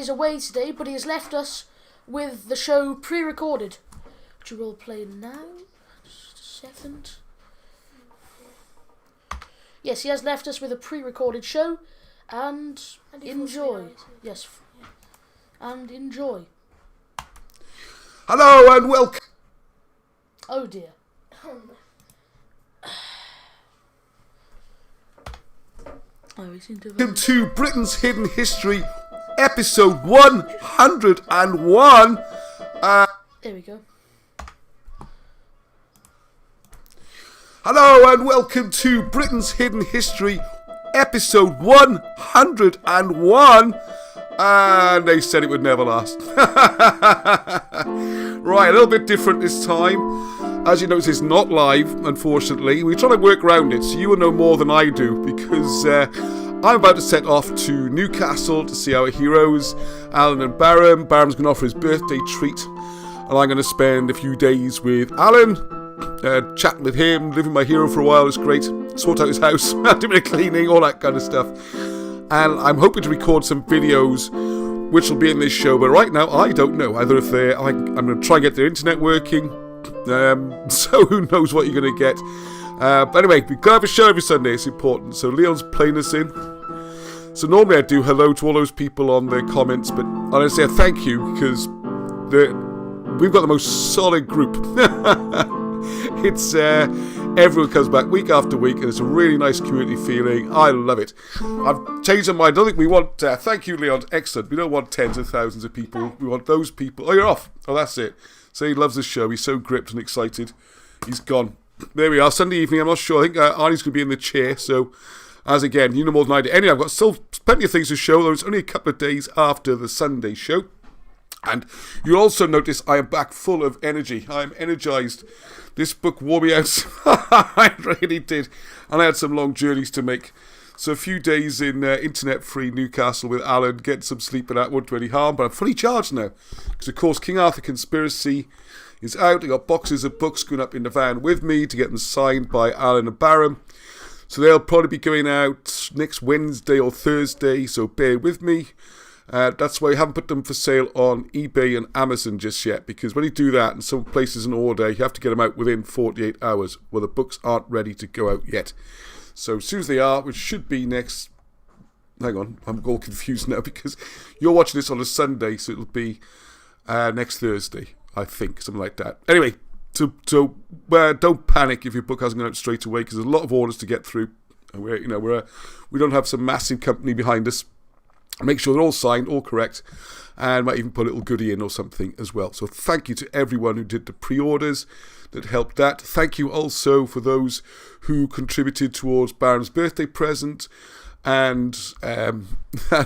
is away today, but he has left us with the show pre-recorded, which we will play now. Just a second. Yes, he has left us with a pre-recorded show, and enjoy. Yes, and enjoy. Hello and welcome. Oh dear. Welcome to Britain's Hidden History, episode 101. There we go. Hello and welcome to Britain's Hidden History, episode 101. And they said it would never last. Right, a little bit different this time. As you notice, it's not live, unfortunately. We're trying to work around it, so you will know more than I do, because I'm about to set off to Newcastle to see our heroes, Alan and Barham. Barham's going to offer his birthday treat, and I'm going to spend a few days with Alan, chatting with him, living my hero for a while. It's great. Sort out his house, do a bit of cleaning, all that kind of stuff. And I'm hoping to record some videos which will be in this show, but right now I don't know either if I'm going to try and get their internet working, so who knows what you're going to get. But anyway, we have a show every Sunday, it's important. So Leon's playing us in. So normally I do hello to all those people on the comments, but honestly I thank you, because we've got the most solid group. It's everyone comes back week after week, and it's a really nice community feeling. I love it. I've changed my mind. I don't think we want. Thank you, Leon. Excellent. We don't want tens of thousands of people. We want those people. Oh, you're off. Oh, that's it. So he loves the show. He's so gripped and excited. He's gone. There we are. Sunday evening. I'm not sure. I think Arnie's going to be in the chair. So, as again, you know more than I do. Anyway, I've got still plenty of things to show. Though it's only a couple of days after the Sunday show. And you'll also notice I am back full of energy. I am energized. This book wore me out. I really did. And I had some long journeys to make. So a few days in internet-free Newcastle with Alan, getting some sleep, and that won't do any harm. But I'm fully charged now. Because, of course, King Arthur Conspiracy is out. I got boxes of books going up in the van with me to get them signed by Alan and Barham. So they'll probably be going out next Wednesday or Thursday. So bear with me. That's why I haven't put them for sale on eBay and Amazon just yet, because when you do that and some places in order, you have to get them out within 48 hours. Well, the books aren't ready to go out yet. So as soon as they are, which should be next... Hang on, I'm all confused now, because you're watching this on a Sunday, so it'll be next Thursday, I think, something like that. Anyway, so don't panic if your book hasn't gone out straight away, because there's a lot of orders to get through. And we don't have some massive company behind us. Make sure they're all signed, all correct, and might even put a little goodie in or something as well. So thank you to everyone who did the pre-orders that helped that. Thank you also for those who contributed towards Barham's birthday present and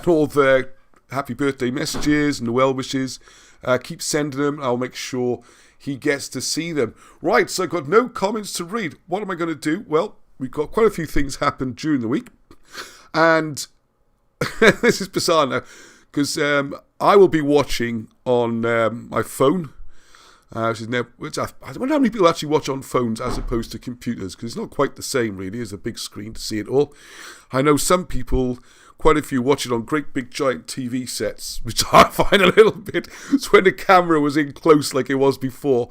all the happy birthday messages and the well wishes. Keep sending them. I'll make sure he gets to see them. Right, so I've got no comments to read. What am I going to do? Well, we've got quite a few things happen during the week, and this is bizarre now, because I will be watching on my phone, which I wonder how many people actually watch on phones as opposed to computers, because it's not quite the same really as a big screen to see it all. I know some people, quite a few, watch it on great big giant TV sets, which I find a little bit, so when the camera was in close like it was before,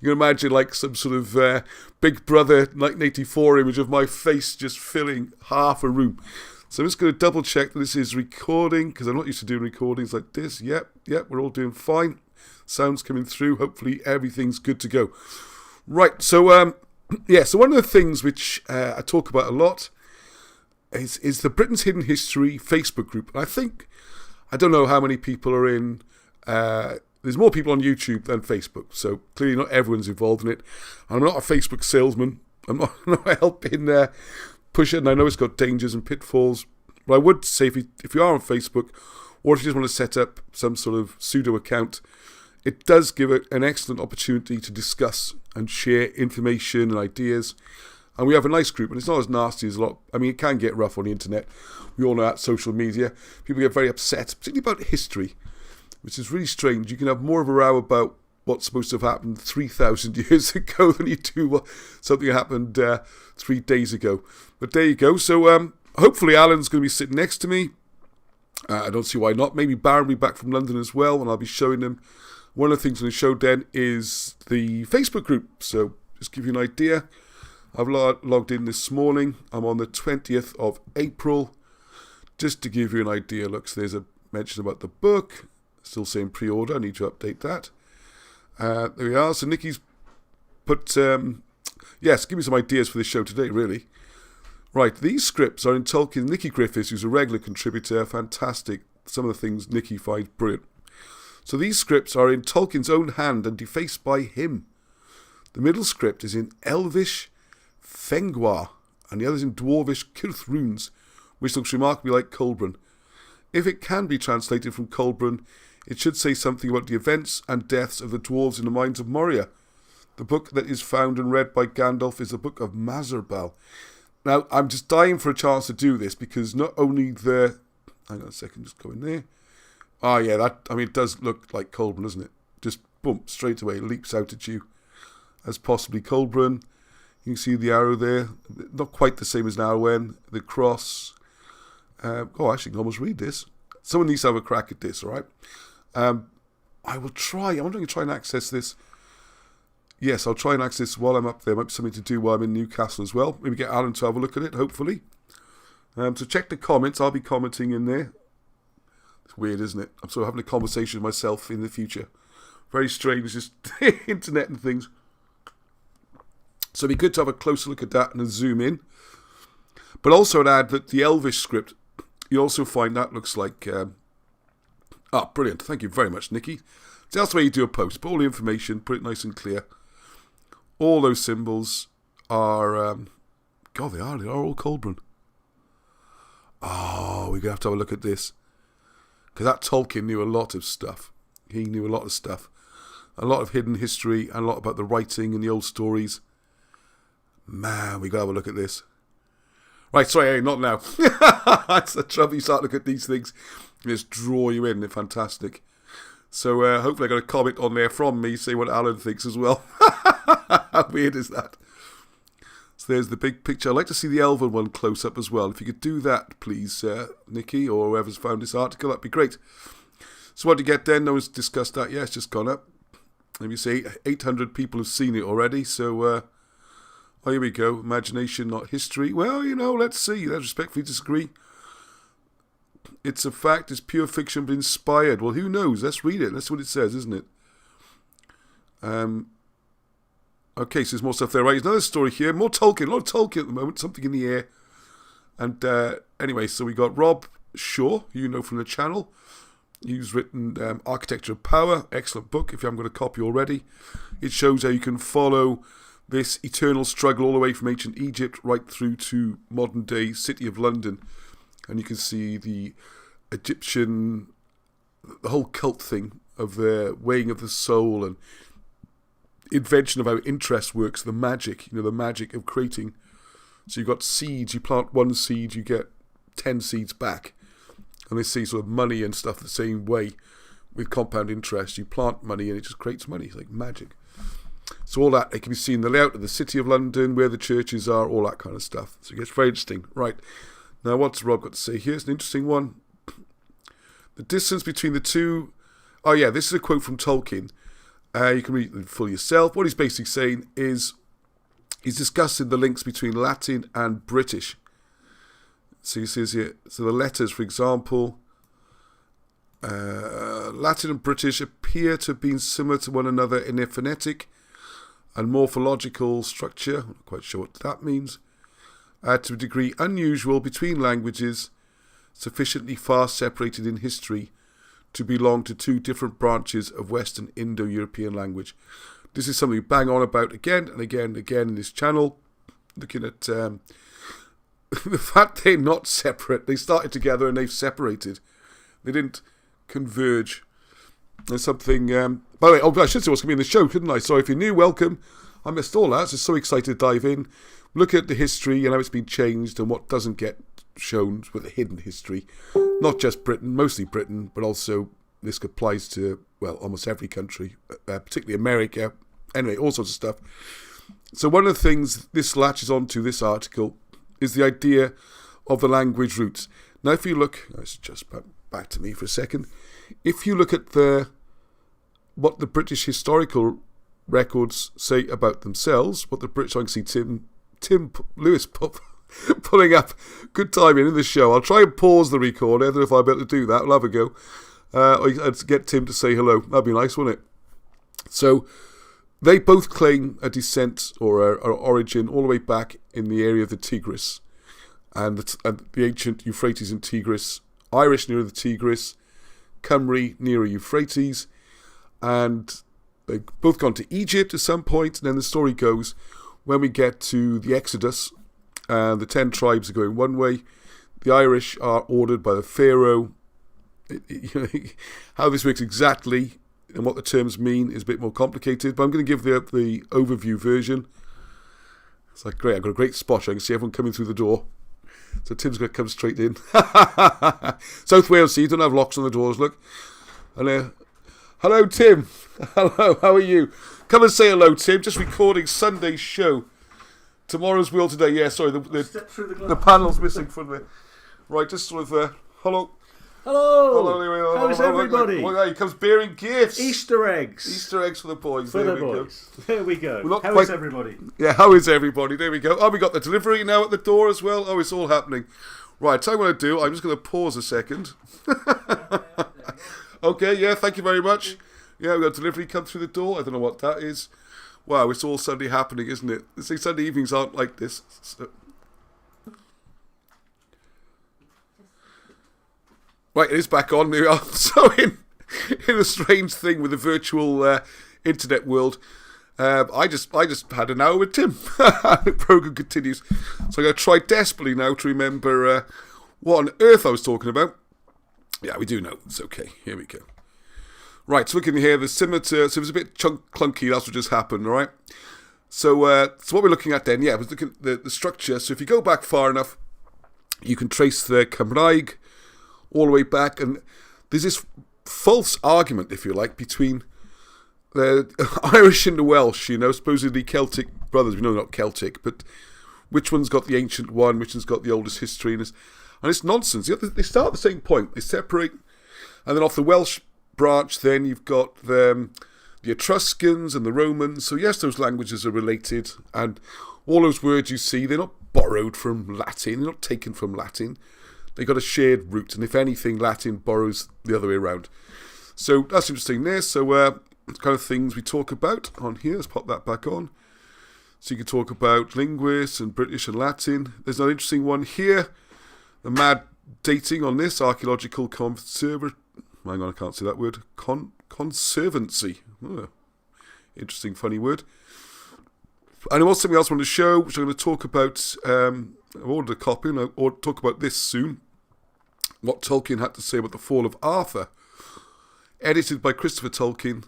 you can imagine like some sort of Big Brother 1984 image of my face just filling half a room. So I'm just going to double check that this is recording, because I'm not used to doing recordings like this. Yep, we're all doing fine. Sound's coming through. Hopefully everything's good to go. Right, so so one of the things which I talk about a lot is the Britain's Hidden History Facebook group. And I don't know how many people are in, there's more people on YouTube than Facebook, so clearly not everyone's involved in it. I'm not a Facebook salesman. I'm not helping push it, and I know it's got dangers and pitfalls, but I would say if you are on Facebook, or if you just want to set up some sort of pseudo account, it does give it an excellent opportunity to discuss and share information and ideas. And we have a nice group, and it's not as nasty as a lot. I mean, it can get rough on the internet. We all know that social media. People get very upset, particularly about history, which is really strange. You can have more of a row about what's supposed to have happened 3,000 years ago than you do something that happened 3 days ago. But there you go. So hopefully Alan's going to be sitting next to me. I don't see why not. Maybe Baron will be back from London as well, and I'll be showing them. One of the things on the show then is the Facebook group. So just give you an idea. I've logged in this morning. I'm on the 20th of April. Just to give you an idea, look, so there's a mention about the book. Still saying pre-order. I need to update that. There we are. So Nikki's put, yes, give me some ideas for this show today, really. Right, these scripts are in Tolkien. Nikki Griffiths, who's a regular contributor, fantastic. Some of the things Nikki finds brilliant. So these scripts are in Tolkien's own hand and defaced by him. The middle script is in Elvish Fengwa, and the other's in Dwarvish Kirth runes, which looks remarkably like Colburn. If it can be translated from Colburn, it should say something about the events and deaths of the dwarves in the mines of Moria. The book that is found and read by Gandalf is the Book of Mazurbal. Now, I'm just dying for a chance to do this, because not only the... Hang on a second, just go in there. Ah, yeah, it does look like Colburn, doesn't it? Just, boom, straight away, leaps out at you as possibly Colburn. You can see the arrow there. Not quite the same as Narwen. The cross. Actually, I can almost read this. Someone needs to have a crack at this, all right? I will try. I'm wondering if I can try and access this. Yes, I'll try and access this while I'm up there. Might be something to do while I'm in Newcastle as well. Maybe get Alan to have a look at it, hopefully. So check the comments. I'll be commenting in there. It's weird, isn't it? I'm sort of having a conversation with myself in the future. Very strange, just internet and things. So it'd be good to have a closer look at that and a zoom in. But also I'd add that the Elvish script, you also find that looks like... brilliant. Thank you very much, Nikki. So that's the way you do a post. Put all the information, put it nice and clear. All those symbols are... they are all Colburn. Oh, we're going to have a look at this. Because that Tolkien knew a lot of stuff. He knew a lot of stuff. A lot of hidden history and a lot about the writing and the old stories. Man, we got to have a look at this. Right, sorry, not now. That's the trouble. You start looking at these things. They just draw you in. They're fantastic. So hopefully I got a comment on there from me, say what Alan thinks as well. How weird is that? So there's the big picture. I'd like to see the Elven one close up as well. If you could do that, please, Nikki, or whoever's found this article, that'd be great. So what do you get then? No one's discussed that yet. It's just gone up. Let me say 800 people have seen it already. So, here we go. Imagination, not history. Well, let's see. I respectfully disagree. It's a fact. It's pure fiction, but inspired. Well, who knows? Let's read it. That's what it says, isn't it? Okay, so there's more stuff there. Right, there's another story here. More Tolkien. A lot of Tolkien at the moment. Something in the air. And anyway, so we got Rob Shaw, who you know from the channel. He's written Architecture of Power. Excellent book, if you haven't got a copy already. It shows how you can follow this eternal struggle all the way from ancient Egypt right through to modern-day city of London. And you can see the Egyptian, the whole cult thing of the weighing of the soul and invention of how interest works, the magic, the magic of creating. So you've got seeds, you plant one seed, you get 10 seeds back. And they see sort of money and stuff the same way with compound interest. You plant money and it just creates money. It's like magic. So all that, it can be seen in the layout of the city of London, where the churches are, all that kind of stuff. So it gets very interesting. Right. Now, what's Rob got to say here? It's an interesting one. The distance between the two... Oh, yeah, this is a quote from Tolkien. You can read it for yourself. What he's basically saying is he's discussing the links between Latin and British. So he says here, so the letters, for example, Latin and British appear to have been similar to one another in their phonetic and morphological structure. I'm not quite sure what that means. To a degree unusual between languages sufficiently far separated in history to belong to two different branches of Western Indo-European language. This is something we bang on about again and again and again in this channel, looking at the fact they're not separate. They started together and they've separated. They didn't converge. There's something... by the way, I should say what's going to be in the show, couldn't I? Sorry, if you're new, welcome. I missed all that. Just so excited to dive in. Look at the history and how it's been changed and what doesn't get shown with the hidden history. Not just Britain, mostly Britain, but also this applies to, well, almost every country, particularly America. Anyway, all sorts of stuff. So one of the things this latches onto, this article, is the idea of the language roots. Now, if you look, let's just about back to me for a second. If you look at what the British historical records say about themselves, what the British, I can see Tim Lewis pulling up. Good timing in the show. I'll try and pause the record. I don't know if I'll be able to do that. We'll have a go. I'd get Tim to say hello. That'd be nice, wouldn't it? So they both claim a descent or origin all the way back in the area of the Tigris and the ancient Euphrates and Tigris. Irish nearer the Tigris, Cymru nearer Euphrates, and they've both gone to Egypt at some point. And then the story goes, when we get to the Exodus, the 10 tribes are going one way. The Irish are ordered by the Pharaoh. How this works exactly and what the terms mean is a bit more complicated, but I'm going to give the overview version. It's like, great, I've got a great spot. I can see everyone coming through the door. So Tim's going to come straight in. South Wales, see, you don't have locks on the doors, look. And, hello, Tim. Hello, how are you? Come and say hello, Tim. Just recording Sunday's show. Tomorrow's Will Today. Yeah, sorry, the panel's missing from the... Right, just sort of... hello. Hello. How's everybody? Well, he comes bearing gifts. Easter eggs. Easter eggs for the boys. For the boys. There we go. How is everybody? Yeah, how is everybody? There we go. Oh, we got the delivery now at the door as well. Oh, it's all happening. Right, tell you what I do. I'm just going to pause a second. Okay, yeah, thank you very much. Yeah, we got delivery come through the door. I don't know what that is. Wow, it's all Sunday happening, isn't it? See, Sunday evenings aren't like this. So. Right, it is back on. We are so in a strange thing with the virtual internet world. I just had an hour with Tim. The program continues. So I'm going to try desperately now to remember what on earth I was talking about. Yeah, we do know. It's okay. Here we go. Right, so looking here, the scimitar, so it was a bit clunky, that's what just happened, all right? So what we're looking at then, was looking at the structure. So if you go back far enough, you can trace the Cymraeg all the way back, and there's this false argument, if you like, between the Irish and the Welsh, supposedly Celtic brothers. We know not Celtic, but which one's got the ancient one, which one's got the oldest history, and it's nonsense. They start at the same point, they separate, and then off the Welsh branch, then you've got the Etruscans and the Romans. So yes, those languages are related, and all those words you see, they're not borrowed from Latin, they're not taken from Latin. They got a shared root, and if anything, Latin borrows the other way around. So that's interesting there. So kind of things we talk about on here. Let's pop that back on. So you can talk about linguists and British and Latin. There's an interesting one here. The mad dating on this archaeological conservancy. Hang on, I can't say that word. Conservancy. Oh, interesting, funny word. And there was something else I wanted to show, which I'm going to talk about. I've ordered a copy, and I'll talk about this soon. What Tolkien had to say about the fall of Arthur. Edited by Christopher Tolkien.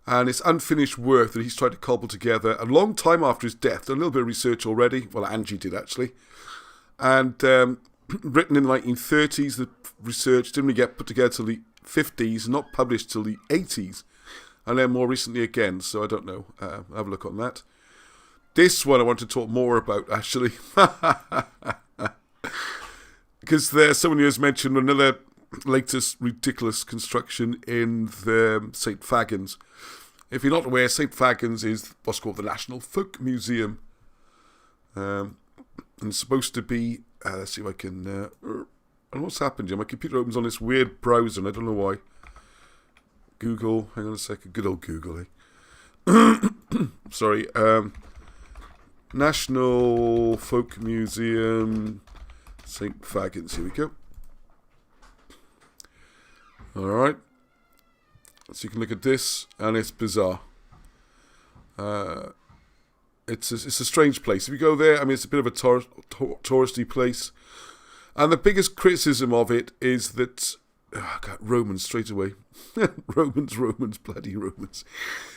And it's unfinished work that he's tried to cobble together a long time after his death. Done a little bit of research already. Well, Angie did, actually. And written in the 1930s, the research didn't really get put together till the 50s, not published till the 80s. And then more recently again. So I don't know. Have a look on that. This one I want to talk more about, actually. Because there's someone who has mentioned another latest ridiculous construction in the St. Fagans. If you're not aware, St. Fagans is what's called the National Folk Museum. And it's supposed to be... let's see if I can... I don't know what's happened here. My computer opens on this weird browser, and I don't know why. Google. Hang on a second. Good old Google, eh? Sorry. National Folk Museum... St. Fagans, here we go. Alright. So you can look at this, and it's bizarre. It's a strange place. If you go there, I mean, it's a bit of a touristy place. And the biggest criticism of it is that... Oh, God, Romans, straight away. Romans, bloody Romans.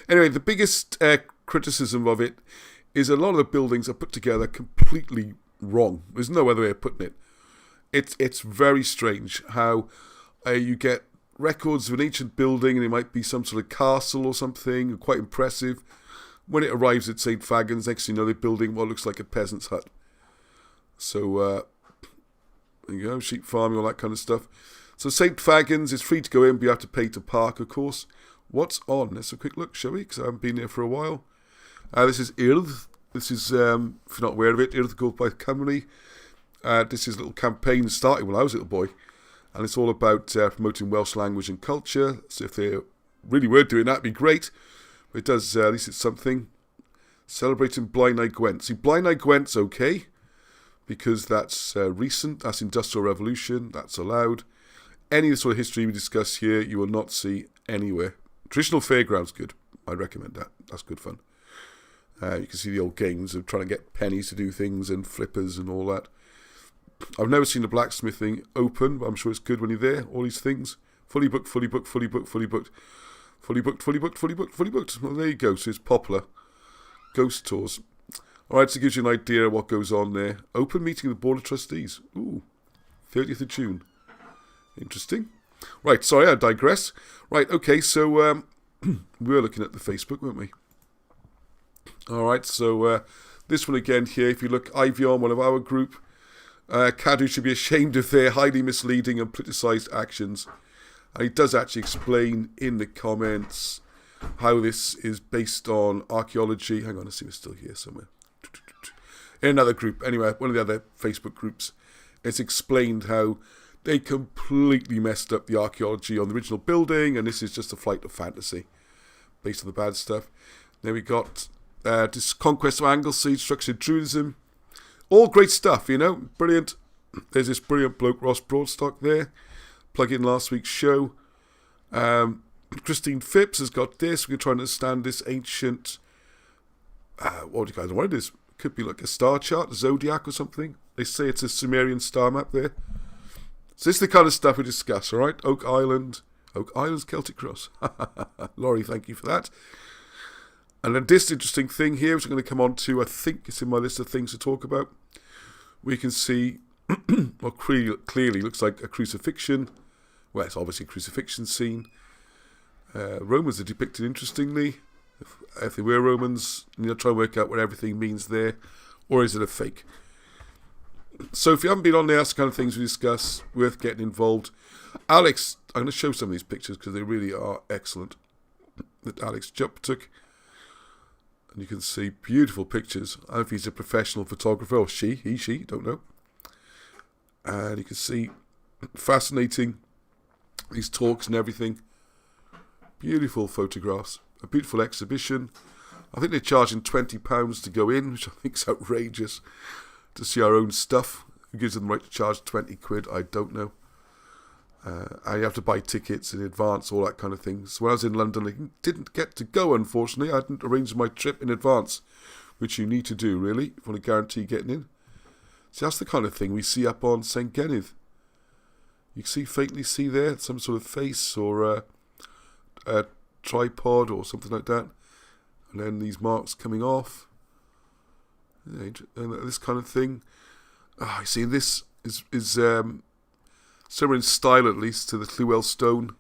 Anyway, the biggest criticism of it is a lot of the buildings are put together completely wrong. There's no other way of putting it. It's very strange how you get records of an ancient building, and it might be some sort of castle or something, quite impressive. When it arrives at St. Fagans, next thing you know, they're building what looks like a peasant's hut. So, there you go, sheep farming, all that kind of stuff. So St. Fagans is free to go in, but you have to pay to park, of course. What's on? Let's have a quick look, shall we? Because I haven't been there for a while. This is Urdd. This is, if you're not aware of it, Urdd goes by Cymru. This is a little campaign starting when I was a little boy. And it's all about promoting Welsh language and culture. So if they really were doing that, it'd be great. But it does, at least it's something. Celebrating Blaenau Gwent. See, Blaenau Gwent's okay, because that's recent. That's Industrial Revolution. That's allowed. Any of the sort of history we discuss here, you will not see anywhere. Traditional fairgrounds, good. I recommend that. That's good fun. You can see the old games of trying to get pennies to do things and flippers and all that. I've never seen a blacksmithing open, but I'm sure it's good when you're there. All these things. Fully booked, fully booked, fully booked, fully booked. Fully booked, fully booked, fully booked, fully booked. Well, there you go. So it's popular. Ghost tours. All right, so it gives you an idea of what goes on there. Open meeting of the Board of Trustees. Ooh, 30th of June. Interesting. Right, sorry, I digress. Right, okay, so we were looking at the Facebook, weren't we? All right, so this one again here, if you look, Ivion, one of our group, CADW should be ashamed of their highly misleading and politicised actions. And he does actually explain in the comments how this is based on archaeology. Hang on, let's see if it's still here somewhere. In another group, anyway, one of the other Facebook groups, it's explained how they completely messed up the archaeology on the original building, and this is just a flight of fantasy based on the bad stuff. Then we got this Conquest of Anglesey, Structured Druidism. All great stuff, you know, brilliant. There's this brilliant bloke, Ross Broadstock there. Plug in last week's show. Christine Phipps has got this. We can try and understand this ancient, what do you guys know what it is? Could be like a star chart, a zodiac or something. They say it's a Sumerian star map there. So this is the kind of stuff we discuss, all right? Oak Island's Celtic Cross. Laurie, thank you for that. And then this interesting thing here, which I'm going to come on to, I think it's in my list of things to talk about. We can see what clearly looks like a crucifixion. Well, it's obviously a crucifixion scene. Romans are depicted interestingly. If they were Romans, you know, try and work out what everything means there. Or is it a fake? So if you haven't been on there, that's the kind of things we discuss. Worth getting involved. Alex, I'm going to show some of these pictures because they really are excellent. That Alex Jupp took. And you can see beautiful pictures. I don't know if he's a professional photographer or she, don't know. And you can see fascinating, these talks and everything. Beautiful photographs. A beautiful exhibition. I think they're charging £20 to go in, which I think is outrageous. To see our own stuff. Who gives them the right to charge 20 quid? I don't know. And you have to buy tickets in advance, all that kind of thing. So when I was in London, I didn't get to go, unfortunately. I hadn't arranged my trip in advance, which you need to do, really, if you want to guarantee getting in. So that's the kind of thing we see up on St. Genydd. You can faintly see there some sort of face or a tripod or something like that. And then these marks coming off. And this kind of thing. I see this is similar in style, at least, to the Llywel stone.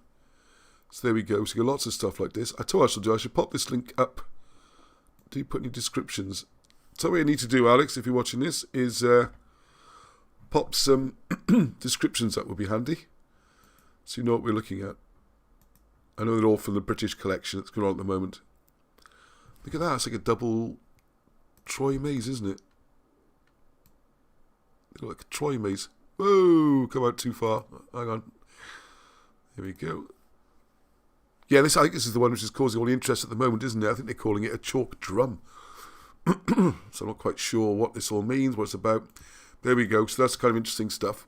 So there we go. So you got lots of stuff like this. I told you I should do. I should pop this link up. Do you put any descriptions? So what you need to do, Alex, if you're watching this, is pop some descriptions. That would be handy. So you know what we're looking at. I know they're all from the British collection that's going on at the moment. Look at that. It's like a double Troy maze, isn't it? They look like a Troy maze. Whoa, come out too far. Hang on. Here we go. Yeah, I think this is the one which is causing all the interest at the moment, isn't it? I think they're calling it a chalk drum. So I'm not quite sure what this all means, what it's about. There we go. So that's kind of interesting stuff.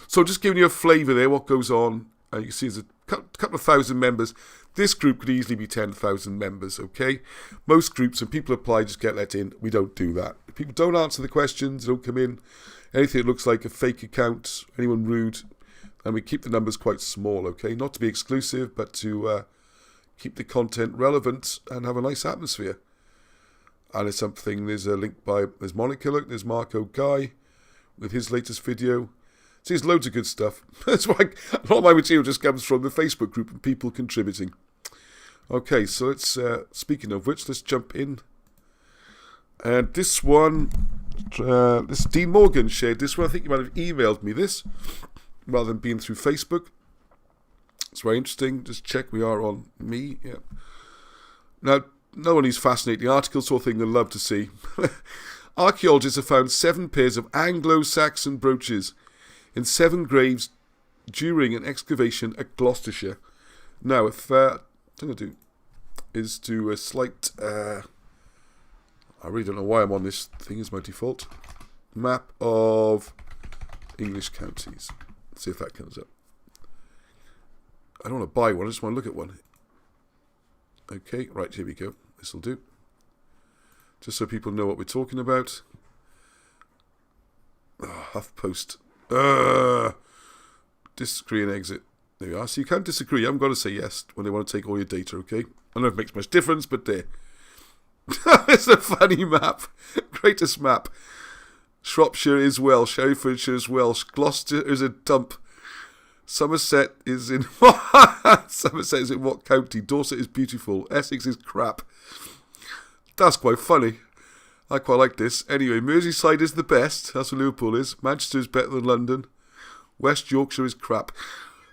So just giving you a flavour there, what goes on. You can see there's a couple of thousand members. This group could easily be 10,000 members, okay? Most groups, when people apply, just get let in. We don't do that. If people don't answer the questions, don't come in. Anything that looks like a fake account, anyone rude, and we keep the numbers quite small, okay? Not to be exclusive, but to keep the content relevant and have a nice atmosphere. And it's something, there's a link there's Monica, look, there's Marco Guy with his latest video. See, there's loads of good stuff. That's why a lot of my material just comes from the Facebook group and people contributing. Okay, so let's, speaking of which, let's jump in. And this one, this Dean Morgan shared this one. I think you might have emailed me this. rather than being through Facebook. It's very interesting. Just check we are on me. Yeah. Now, no one of these fascinating articles, sort of thing you'll love to see. Archaeologists have found 7 pairs of Anglo-Saxon brooches in 7 graves during an excavation at Gloucestershire. Now, if what I'm going to do is do a slight... I really don't know why I'm on this thing as my default. Map of English counties. Let's see if that comes up. I don't want to buy one, I just want to look at one. Okay, right, here we go. This will do. Just so people know what we're talking about. Oh, HuffPost. Disagree and exit. There we are. So you can't disagree. You haven't got to say yes when they want to take all your data, okay? I don't know if it makes much difference, but there. It's a funny map. Greatest map. Shropshire is Welsh. Herefordshire is Welsh. Gloucester is a dump. Somerset is in Somerset is in what county? Dorset is beautiful. Essex is crap. That's quite funny. I quite like this. Anyway, Merseyside is the best. That's what Liverpool is. Manchester is better than London. West Yorkshire is crap.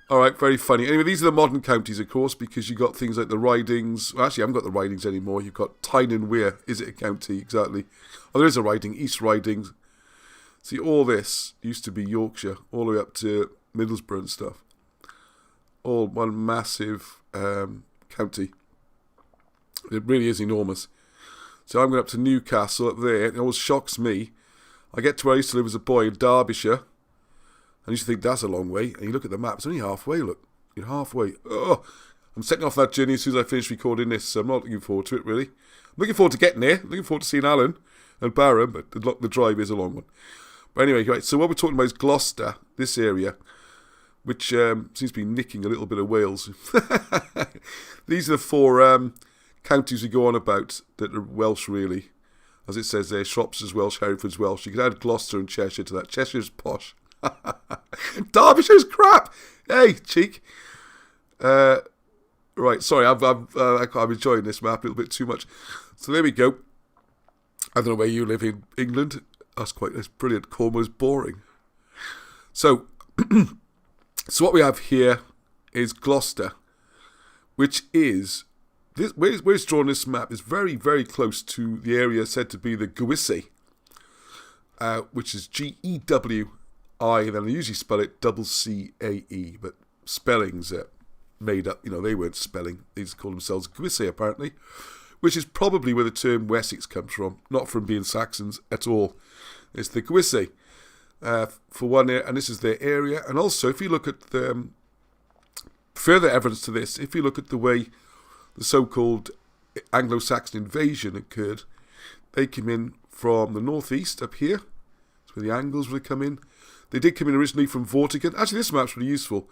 Alright, very funny. Anyway, these are the modern counties, of course, because you've got things like the Ridings. Well, actually, I haven't got the Ridings anymore. You've got Tyne and Wear. Is it a county? Exactly. Oh, there is a Riding. East Ridings. See, all this used to be Yorkshire, all the way up to Middlesbrough and stuff. All one massive county. It really is enormous. So I'm going up to Newcastle up there. It always shocks me. I get to where I used to live as a boy in Derbyshire. I used to think that's a long way. And you look at the map, it's only halfway, look. You're halfway. Oh, I'm setting off that journey as soon as I finish recording this. So I'm not looking forward to it, really. I'm looking forward to getting there. Looking forward to seeing Alan and Barham. But the drive is a long one. But anyway, right, so what we're talking about is Gloucester, this area, which seems to be nicking a little bit of Wales. These are the 4 counties we go on about that are Welsh, really. As it says there, Shropshire's Welsh, Hereford's Welsh. You could add Gloucester and Cheshire to that. Cheshire's posh. Derbyshire's crap. Hey, cheek. Right, sorry, I'm enjoying this map a little bit too much. So there we go. I don't know where you live in England. That's brilliant. Cornwall's boring. So, so what we have here is Gloucester, which is where it's drawn this map is very, very close to the area said to be the Gewissae, which is G-E-W-I, and then they usually spell it C-A-E, but spellings are made up. You know, they weren't spelling; they just call themselves Gewissae apparently, which is probably where the term Wessex comes from, not from being Saxons at all. It's the Gewissae, for one, and this is their area. And also, if you look at the further evidence to this, if you look at the way the so-called Anglo-Saxon invasion occurred, they came in from the northeast up here. That's where the Angles would come in. They did come in originally from Vortigern. Actually, this map's really useful.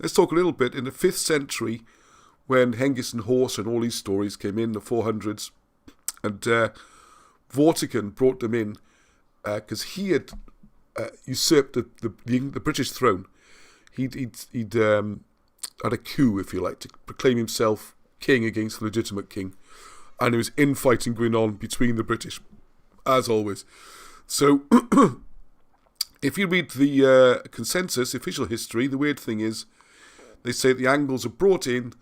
Let's talk a little bit. In the 5th century, when Hengist and Horse and all these stories came in, the 400s, and Vortigern brought them in because he had usurped the British throne. He'd had a coup, if you like, to proclaim himself king against the legitimate king, and there was infighting going on between the British, as always. So, if you read the consensus, official history, the weird thing is, they say the Angles are brought in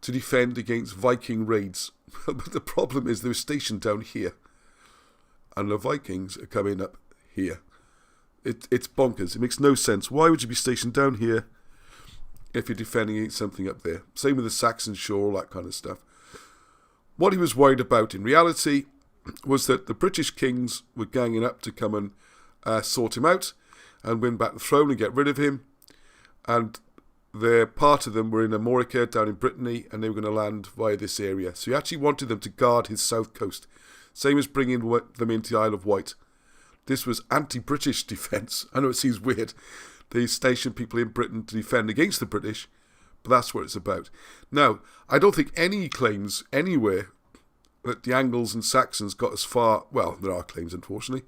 to defend against Viking raids. But the problem is they were stationed down here, and the Vikings are coming up here. It's bonkers. It makes no sense. Why would you be stationed down here if you're defending against something up there? Same with the Saxon shore, all that kind of stuff. What he was worried about in reality was that the British kings were ganging up to come and sort him out and win back the throne and get rid of him. And part of them were in Armorica down in Brittany, and they were going to land via this area. So he actually wanted them to guard his south coast. Same as bringing them into the Isle of Wight. This was anti-British defence. I know it seems weird. They stationed people in Britain to defend against the British, but that's what it's about. Now, I don't think any claims anywhere that the Angles and Saxons got as far... Well, there are claims, unfortunately,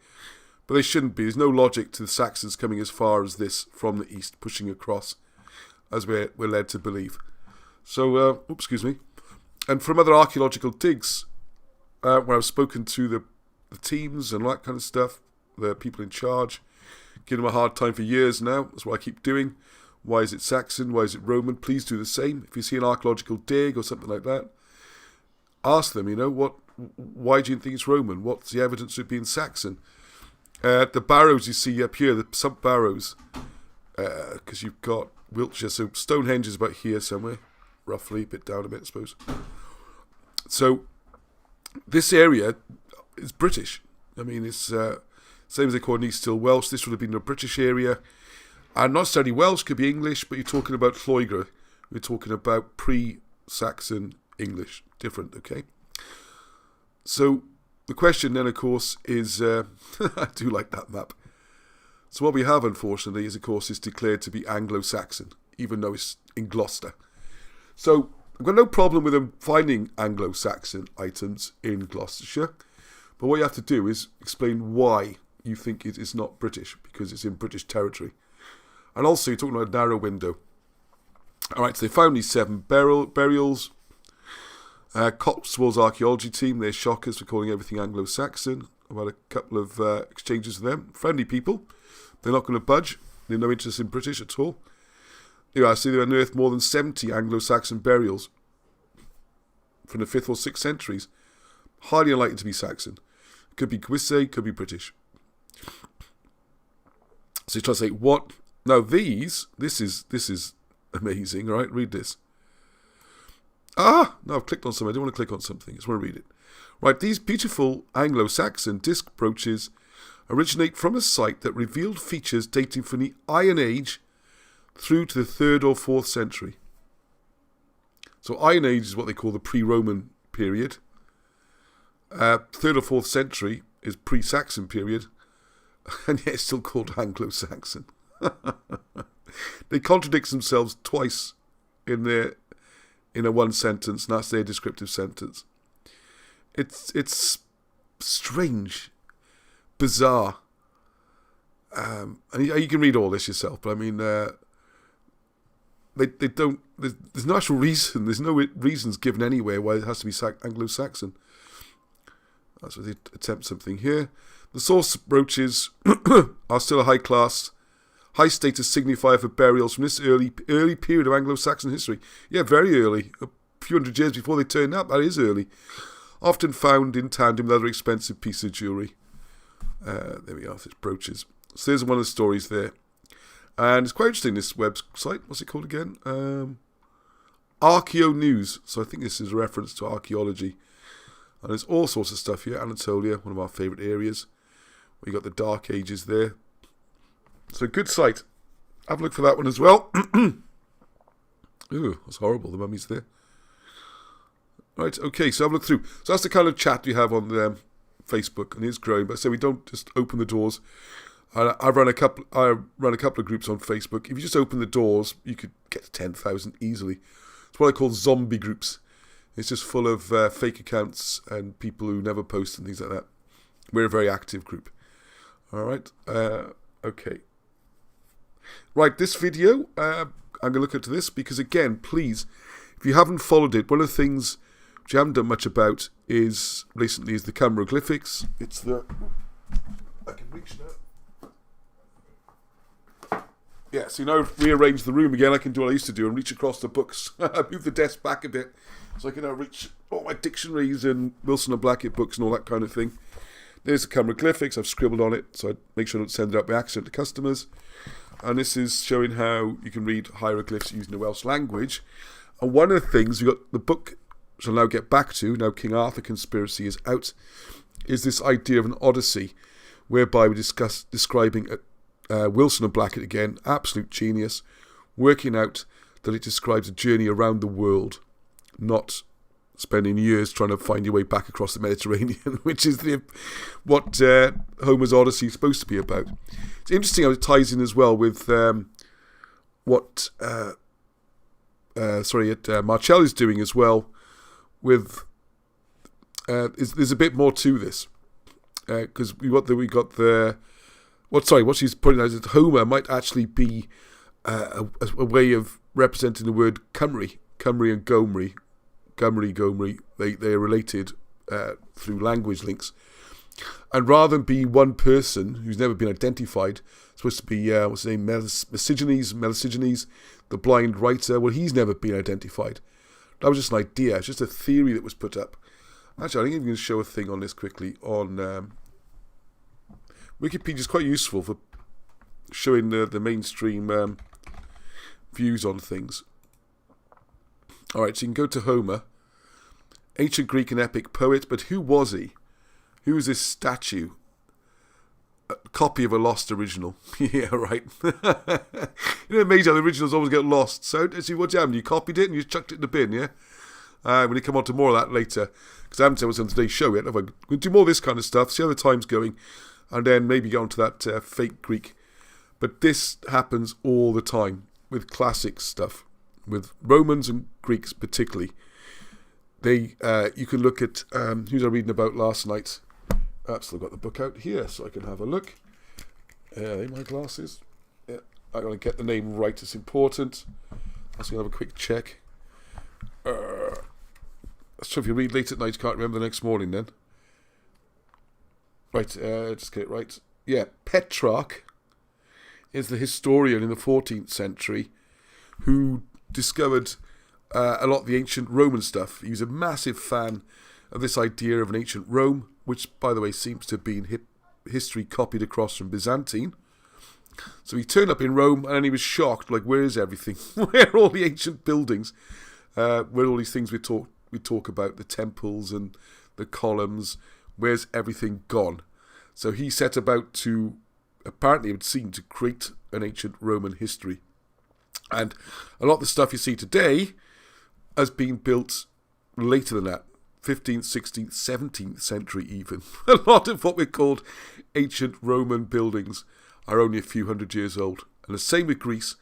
but they shouldn't be. There's no logic to the Saxons coming as far as this from the east, pushing across, as we're led to believe. So, excuse me. And from other archaeological digs, where I've spoken to the teams and all that kind of stuff, the people in charge, giving them a hard time for years now. That's what I keep doing. Why is it Saxon? Why is it Roman? Please do the same. If you see an archaeological dig or something like that, ask them, why do you think it's Roman? What's the evidence of it being Saxon? The barrows you see up here, the sub-barrows, because you've got Wiltshire, so Stonehenge is about here somewhere, roughly, a bit down a bit, I suppose. So this area is British. I mean, it's same as they call East Still Welsh. This would have been a British area. And not necessarily Welsh, could be English, but you're talking about Lloegr. We're talking about pre-Saxon English. Different, okay? So the question then, of course, is... I do like that map. So what we have, unfortunately, is, of course, it's declared to be Anglo-Saxon, even though it's in Gloucester. So I've got no problem with them finding Anglo-Saxon items in Gloucestershire. But what you have to do is explain why you think it is not British, because it's in British territory. And also, you're talking about a narrow window. All right, so they found these 7 burials. Cotswolds archaeology team, they're shockers for calling everything Anglo-Saxon. I've had a couple of exchanges with them. Friendly people. They're not going to budge. They have no interest in British at all. I see they unearthed more than 70 Anglo-Saxon burials from the 5th or 6th centuries. Highly unlikely to be Saxon. Could be Gwisse, could be British. So you try to say, what? Now this is amazing, right? Read this. No, I've clicked on something. I don't want to click on something. I just want to read it. Right, these beautiful Anglo-Saxon disc brooches originate from a site that revealed features dating from the Iron Age through to the 3rd or 4th century. So Iron Age is what they call the pre-Roman period. 3rd or 4th century is pre-Saxon period. And yet it's still called Anglo-Saxon. They contradict themselves twice in a one sentence, and that's their descriptive sentence. It's strange, bizarre, and you can read all this yourself. But I mean, they don't. There's no actual reason. There's no reasons given anywhere why it has to be Anglo-Saxon. That's why they attempt something here. The source brooches are still a high status signifier for burials from this early period of Anglo-Saxon history. Yeah, very early, a few hundred years before they turned up. That is early. Often found in tandem with other expensive pieces of jewellery. There we are, there's brooches. So there's one of the stories there. And it's quite interesting, this website. What's it called again? Archaeo News. So I think this is a reference to archaeology. And there's all sorts of stuff here. Anatolia, one of our favourite areas. We got the Dark Ages there. So good site. Have a look for that one as well. Ooh, that's horrible. The mummy's there. Right, okay, so have a look through. So that's the kind of chat we have on Facebook, and it's growing. But so we don't just open the doors. I run a couple of groups on Facebook. If you just open the doors, you could get to 10,000 easily. It's what I call zombie groups. It's just full of fake accounts and people who never post and things like that. We're a very active group. All right. Okay. Right, this video, I'm going to look into this because, again, please, if you haven't followed it, one of the things which I haven't done much about is recently is the Petroglyphs. It's the... I can reach now. Yeah, so now I've rearranged the room again. I can do what I used to do and reach across the books. I moved the desk back a bit so I can now reach all my dictionaries and Wilson and Blackett books and all that kind of thing. There's the Petroglyphs. I've scribbled on it so I make sure I don't send it out by accident to customers. And this is showing how you can read hieroglyphs using the Welsh language. And one of the things, we've got the book, which I'll now get back to, now King Arthur Conspiracy is out, is this idea of an Odyssey, whereby we discuss describing Wilson and Blackett again, absolute genius, working out that it describes a journey around the world, not spending years trying to find your way back across the Mediterranean, which is what Homer's Odyssey is supposed to be about. It's interesting how it ties in as well with what Marcel is doing as well. With there's a bit more to this because what she's putting out is that Homer might actually be a way of representing the word Cymru and Gomri. Gymri, they are related through language links. And rather than be one person who's never been identified, supposed to be, what's his name, Melesigenes, the blind writer, well, he's never been identified. That was just an idea. It's just a theory that was put up. Actually, I think I'm going to show a thing on this quickly. On Wikipedia is quite useful for showing the mainstream views on things. All right, so you can go to Homer, ancient Greek and epic poet, but who was he? Who was this statue? A copy of a lost original. Yeah, right. Amazing how the originals always get lost. So, see what happened? You copied it and you chucked it in the bin, yeah? We're going to come on to more of that later, because I haven't said what's on today's show yet. We're going to do more of this kind of stuff, see how the time's going, and then maybe get on to that fake Greek. But this happens all the time with classic stuff, with Romans and Greeks particularly. You can look at, who's I reading about last night? I've still got the book out here so I can have a look. Are they my glasses? Yeah, I'm going to get the name right, it's important. I'm just going to have a quick check. So if you read late at night, you can't remember the next morning then. Right, just get it right. Yeah, Petrarch is the historian in the 14th century who discovered a lot of the ancient Roman stuff. He was a massive fan of this idea of an ancient Rome, which, by the way, seems to have been history copied across from Byzantine. So he turned up in Rome and he was shocked, like, where is everything? Where are all the ancient buildings? Where are all these things we talk about, the temples and the columns? Where's everything gone? So he set about to, apparently it would seem, to create an ancient Roman history. And a lot of the stuff you see today has been built later than that. 15th, 16th, 17th century even. A lot of what we called ancient Roman buildings are only a few hundred years old. And the same with Greece.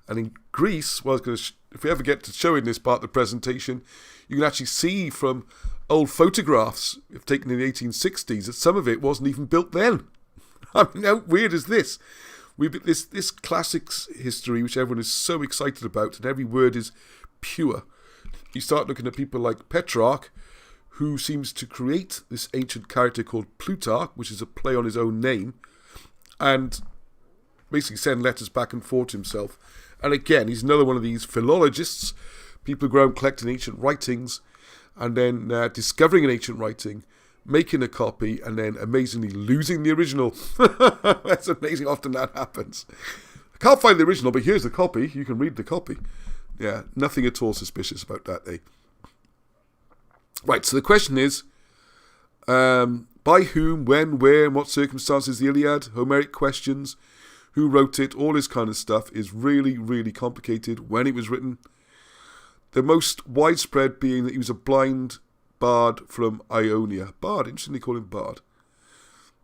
And in Greece, well, if we ever get to showing this part of the presentation, you can actually see from old photographs taken in the 1860s that some of it wasn't even built then. I mean, how weird is this? This classics history, which everyone is so excited about, and every word is pure. You start looking at people like Petrarch, who seems to create this ancient character called Plutarch, which is a play on his own name, and basically send letters back and forth to himself. And again, he's another one of these philologists, people who go around collecting ancient writings, and then discovering an ancient writing, making a copy, and then amazingly losing the original. That's amazing, often that happens. I can't find the original, but here's the copy. You can read the copy. Yeah, nothing at all suspicious about that, eh? Right, so the question is, by whom, when, where, in what circumstances the Iliad, Homeric questions, who wrote it, all this kind of stuff is really, really complicated. When it was written, the most widespread being that he was a blind bard from Ionia. Bard, interesting they call him Bard.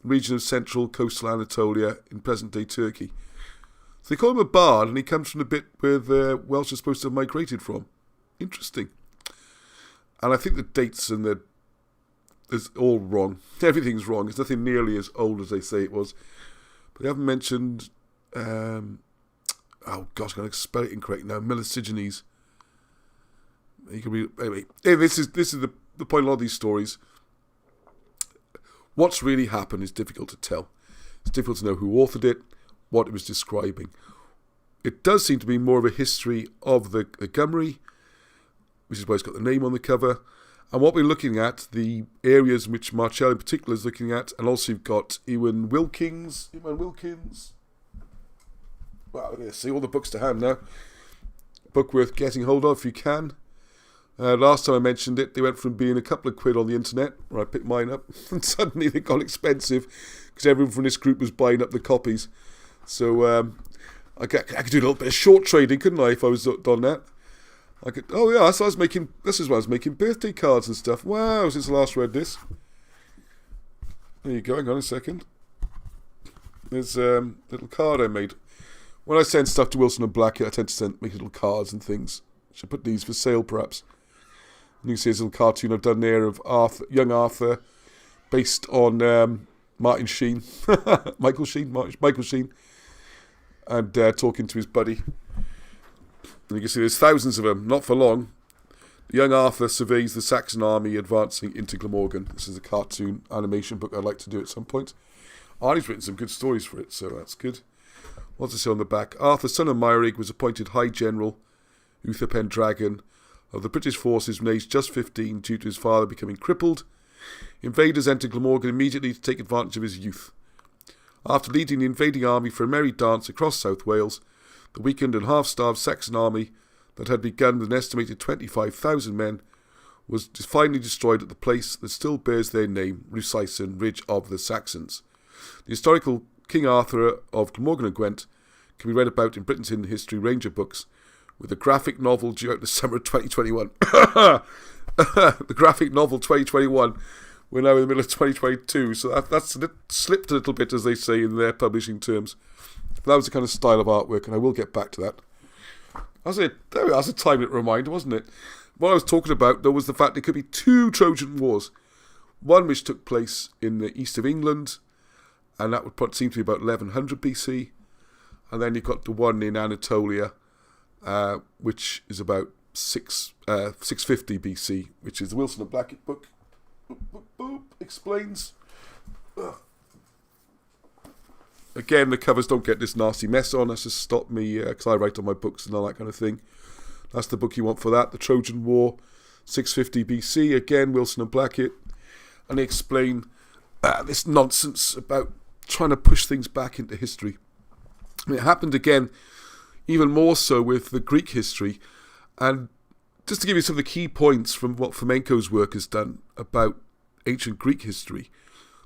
Region of central coastal Anatolia in present-day Turkey. So they call him a bard, and he comes from the bit where the Welsh are supposed to have migrated from. Interesting. And I think the dates and it's all wrong. Everything's wrong. It's nothing nearly as old as they say it was. But they haven't mentioned, oh gosh, I'm going to spell it incorrect now. Melesigenes. You can read. Anyway, this is the point of a lot of these stories. What's really happened is difficult to tell. It's difficult to know who authored it, what it was describing. It does seem to be more of a history of the Gymri, which is why it's got the name on the cover. And what we're looking at, the areas which Marcel in particular is looking at, and also you've got Ewan Wilkins. Well, I'm going to see all the books to hand now. Book worth getting hold of if you can. Last time I mentioned it, they went from being a couple of quid on the internet, where I picked mine up, and suddenly they got expensive because everyone from this group was buying up the copies. So I could do a little bit of short trading, couldn't I, if I was on that? I could. Oh yeah, so this is why I was making birthday cards and stuff. Wow, since I last read this. There you go. Hang on a second. There's a little card I made. When I send stuff to Wilson and Blackett, I tend to make little cards and things. Should put these for sale, perhaps. And you can see this little cartoon I've done there of young Arthur, based on Martin Sheen, Michael Sheen, and talking to his buddy. And you can see there's thousands of them, not for long. Young Arthur surveys the Saxon army advancing into Glamorgan. This is a cartoon animation book I'd like to do at some point. Arnie's written some good stories for it, so that's good. What's it say on the back? Arthur, son of Myrig, was appointed High General, Uther Pendragon, of the British forces when aged just 15 due to his father becoming crippled. Invaders entered Glamorgan immediately to take advantage of his youth. After leading the invading army for a merry dance across South Wales, the weakened and half-starved Saxon army that had begun with an estimated 25,000 men was finally destroyed at the place that still bears their name, Rusaison, Ridge of the Saxons. The historical King Arthur of Glamorgan and Gwent can be read about in Britain's Hidden History Ranger books, with a graphic novel due out the summer of 2021. The graphic novel 2021. We're now in the middle of 2022, so that's slipped a little bit, as they say in their publishing terms. But that was the kind of style of artwork, and I will get back to that. That's a time-limit reminder, wasn't it? What I was talking about, though, was the fact there could be 2 Trojan Wars. One which took place in the east of England, and that would seem to be about 1100 BC. And then you've got the one in Anatolia, which is about 650 BC, which is the Wilson and Blackett book. Explains. Again, the covers don't get this nasty mess on. That's just stop me, because I write on my books and all that kind of thing. That's the book you want for that. The Trojan War, 650 BC. Again, Wilson and Blackett. And they explain this nonsense about trying to push things back into history. I mean, it happened again, even more so with the Greek history. And just to give you some of the key points from what Fomenko's work has done about ancient Greek history,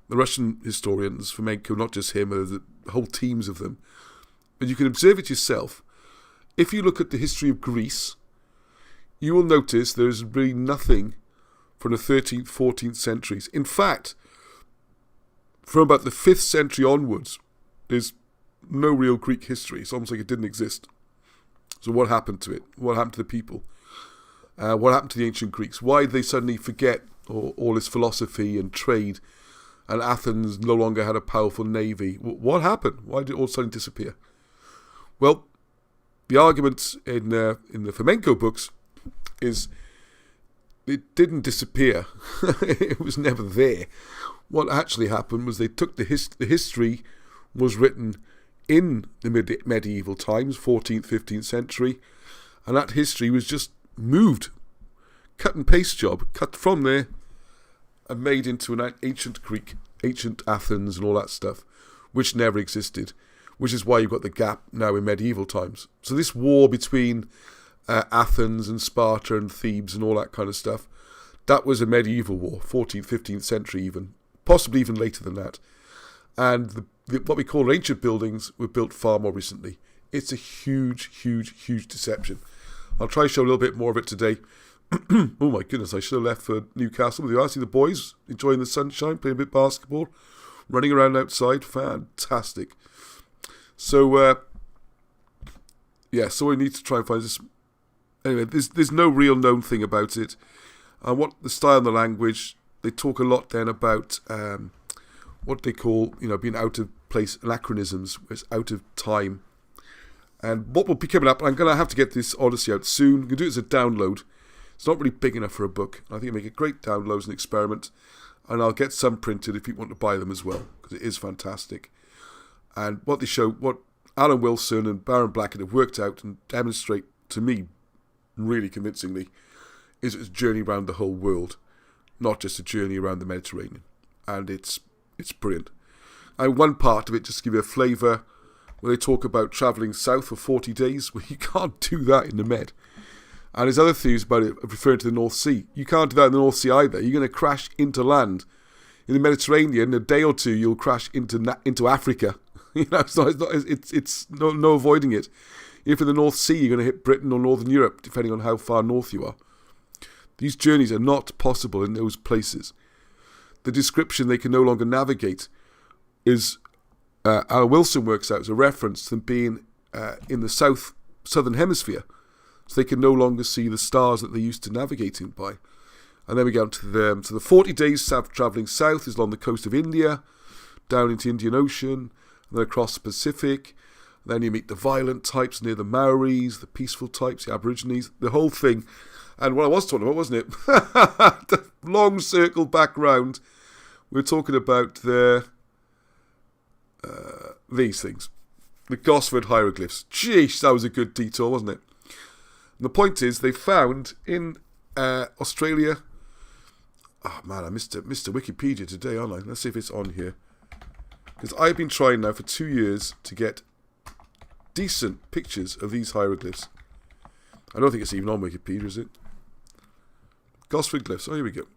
the Russian historians, Fomenko, not just him, the whole teams of them, and you can observe it yourself. If you look at the history of Greece, you will notice there's really nothing from the 13th, 14th centuries. In fact, from about the 5th century onwards, there's no real Greek history. It's almost like it didn't exist. So what happened to it? What happened to the people? What happened to the ancient Greeks? Why did they suddenly forget all this philosophy and trade, and Athens no longer had a powerful navy? What happened? Why did it all suddenly disappear? Well, the argument in the Fomenko books is it didn't disappear. It was never there. What actually happened was they took the history was written in the medieval times, 14th, 15th century, and that history was just moved, cut and paste job, cut from there and made into an ancient Greek, ancient Athens and all that stuff, which never existed, which is why you've got the gap now in medieval times. So this war between Athens and Sparta and Thebes and all that kind of stuff, that was a medieval war, 14th, 15th century even, possibly even later than that. And what we call ancient buildings were built far more recently. It's a huge, huge, huge deception. I'll try to show a little bit more of it today. Oh my goodness, I should have left for Newcastle with you. I see the boys enjoying the sunshine, playing a bit of basketball, running around outside. Fantastic. So, so we need to try and find this. Anyway, there's no real known thing about it. And what the style and the language, they talk a lot then about what they call, being out of place, anachronisms, it's out of time. And what will be coming up, I'm going to have to get this Odyssey out soon. I'm going to do it as a download. It's not really big enough for a book. I think it'll make a great download as an experiment. And I'll get some printed if you want to buy them as well, because it is fantastic. And what they show, what Alan Wilson and Baron Blackett have worked out and demonstrate to me really convincingly is it's a journey around the whole world, not just a journey around the Mediterranean. And it's brilliant. And one part of it, just to give you a flavour, where they talk about travelling south for 40 days, well, you can't do that in the Med. And there's other theories about it referring to the North Sea. You can't do that in the North Sea either. You're going to crash into land. In the Mediterranean, in a day or two, you'll crash into Africa. It's no avoiding it. If in the North Sea, you're going to hit Britain or Northern Europe, depending on how far north you are. These journeys are not possible in those places. The description they can no longer navigate is, Alan Wilson works out as a reference to them being in the southern hemisphere. So they can no longer see the stars that they used to navigating by. And then we go to the 40 days travelling south is along the coast of India, down into the Indian Ocean, and then across the Pacific. And then you meet the violent types near the Maoris, the peaceful types, the Aborigines, the whole thing. And what I was talking about, wasn't it? The long circle back round. We're talking about these things. The Gosford hieroglyphs. Jeez, that was a good detour, wasn't it? And the point is, they found in Australia... Oh, man, I missed Wikipedia today, aren't I? Let's see if it's on here. Because I've been trying now for 2 years to get decent pictures of these hieroglyphs. I don't think it's even on Wikipedia, is it? Gosford Glyphs. Oh, here we go.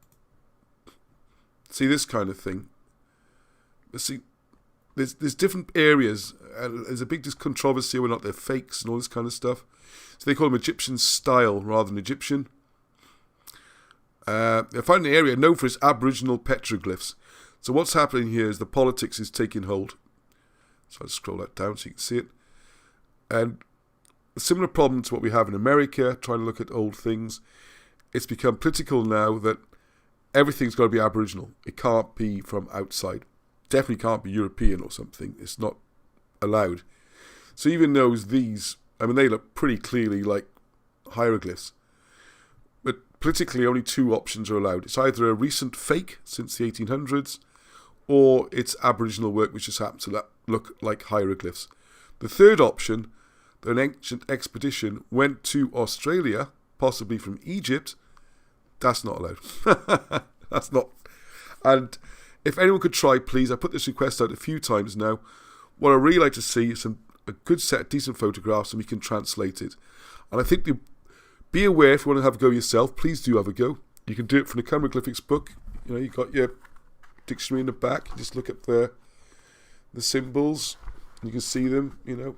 See, this kind of thing. Let's see. There's different areas. There's a big controversy whether or not they're fakes and all this kind of stuff. So they call them Egyptian style rather than Egyptian. They found an area known for its Aboriginal Petroglyphs. So what's happening here is the politics is taking hold. So I'll scroll that down so you can see it. And a similar problem to what we have in America, trying to look at old things. It's become political now that everything's got to be Aboriginal. It can't be from outside. Definitely can't be European or something. It's not allowed. So even these, I mean, they look pretty clearly like hieroglyphs. But politically, only two options are allowed. It's either a recent fake since the 1800s, or it's Aboriginal work which just happens to look like hieroglyphs. The third option, that an ancient expedition went to Australia, possibly from Egypt, that's not allowed. That's not. And if anyone could try, please, I put this request out a few times now. What I'd really like to see is a good set of decent photographs and we can translate it. And I think be aware, if you want to have a go yourself, please do have a go. You can do it from the Cymroglyphics book. You know, you've got your dictionary in the back. You just look at the symbols. You can see them, you know.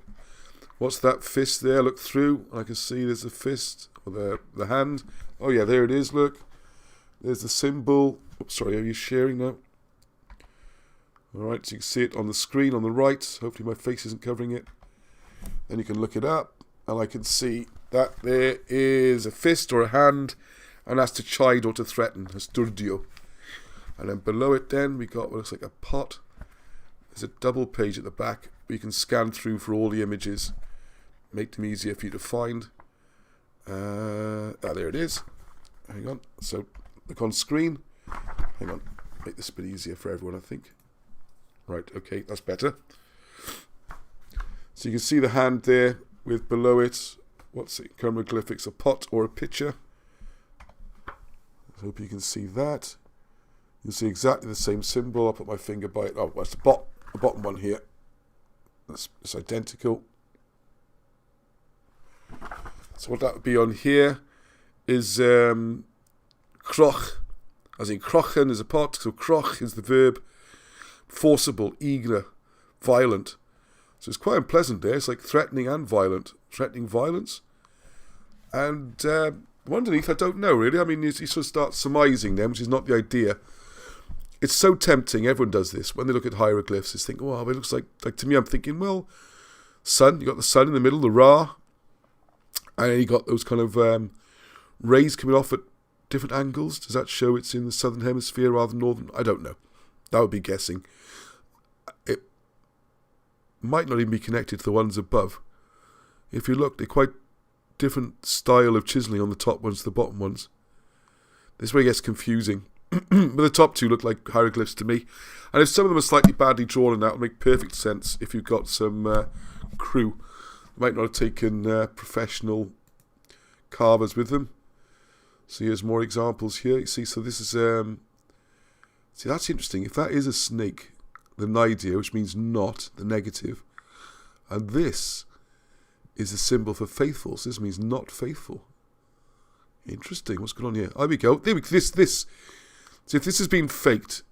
What's that fist there? Look through. I can see there's a fist, or the hand. Oh yeah, there it is, look. There's the symbol. Oops, sorry, are you sharing now? Alright, so you can see it on the screen on the right. Hopefully my face isn't covering it. Then you can look it up, and I can see that there is a fist or a hand, and that's to chide or to threaten, that's durdio. And then below it then, we got what looks like a pot. There's a double page at the back, where you can scan through for all the images, make them easier for you to find. There it is. Hang on, so look on screen. Hang on, make this a bit easier for everyone, I think. Right, okay, that's better. So you can see the hand there with below it, what's it, Cymroglyphics, a pot or a pitcher. I hope you can see that. You'll see exactly the same symbol. I'll put my finger by it. Oh, that's the bottom one here. It's identical. So what that would be on here is croch, as in crochen is a pot, so croch is the verb, forcible, eager, violent. So it's quite unpleasant there. It's like threatening and violent. Threatening violence. And underneath, I don't know really. I mean, you sort of start surmising them, which is not the idea. It's so tempting. Everyone does this. When they look at hieroglyphs, is think, oh, it looks like to me, I'm thinking, well, sun. You got the sun in the middle, the Ra. And then you got those kind of rays coming off at different angles. Does that show it's in the southern hemisphere rather than northern? I don't know. That would be guessing. It might not even be connected to the ones above. If you look, they're quite different style of chiselling on the top ones to the bottom ones. This way it gets confusing. But the top two look like hieroglyphs to me. And if some of them are slightly badly drawn, and that will make perfect sense if you've got some crew. They might not have taken professional carvers with them. So here's more examples here. You see, so this is... see, that's interesting. If that is a snake, the nidia, which means not, the negative, and this is a symbol for faithful, so this means not faithful. Interesting. What's going on here? There we go. This. So if this has been faked,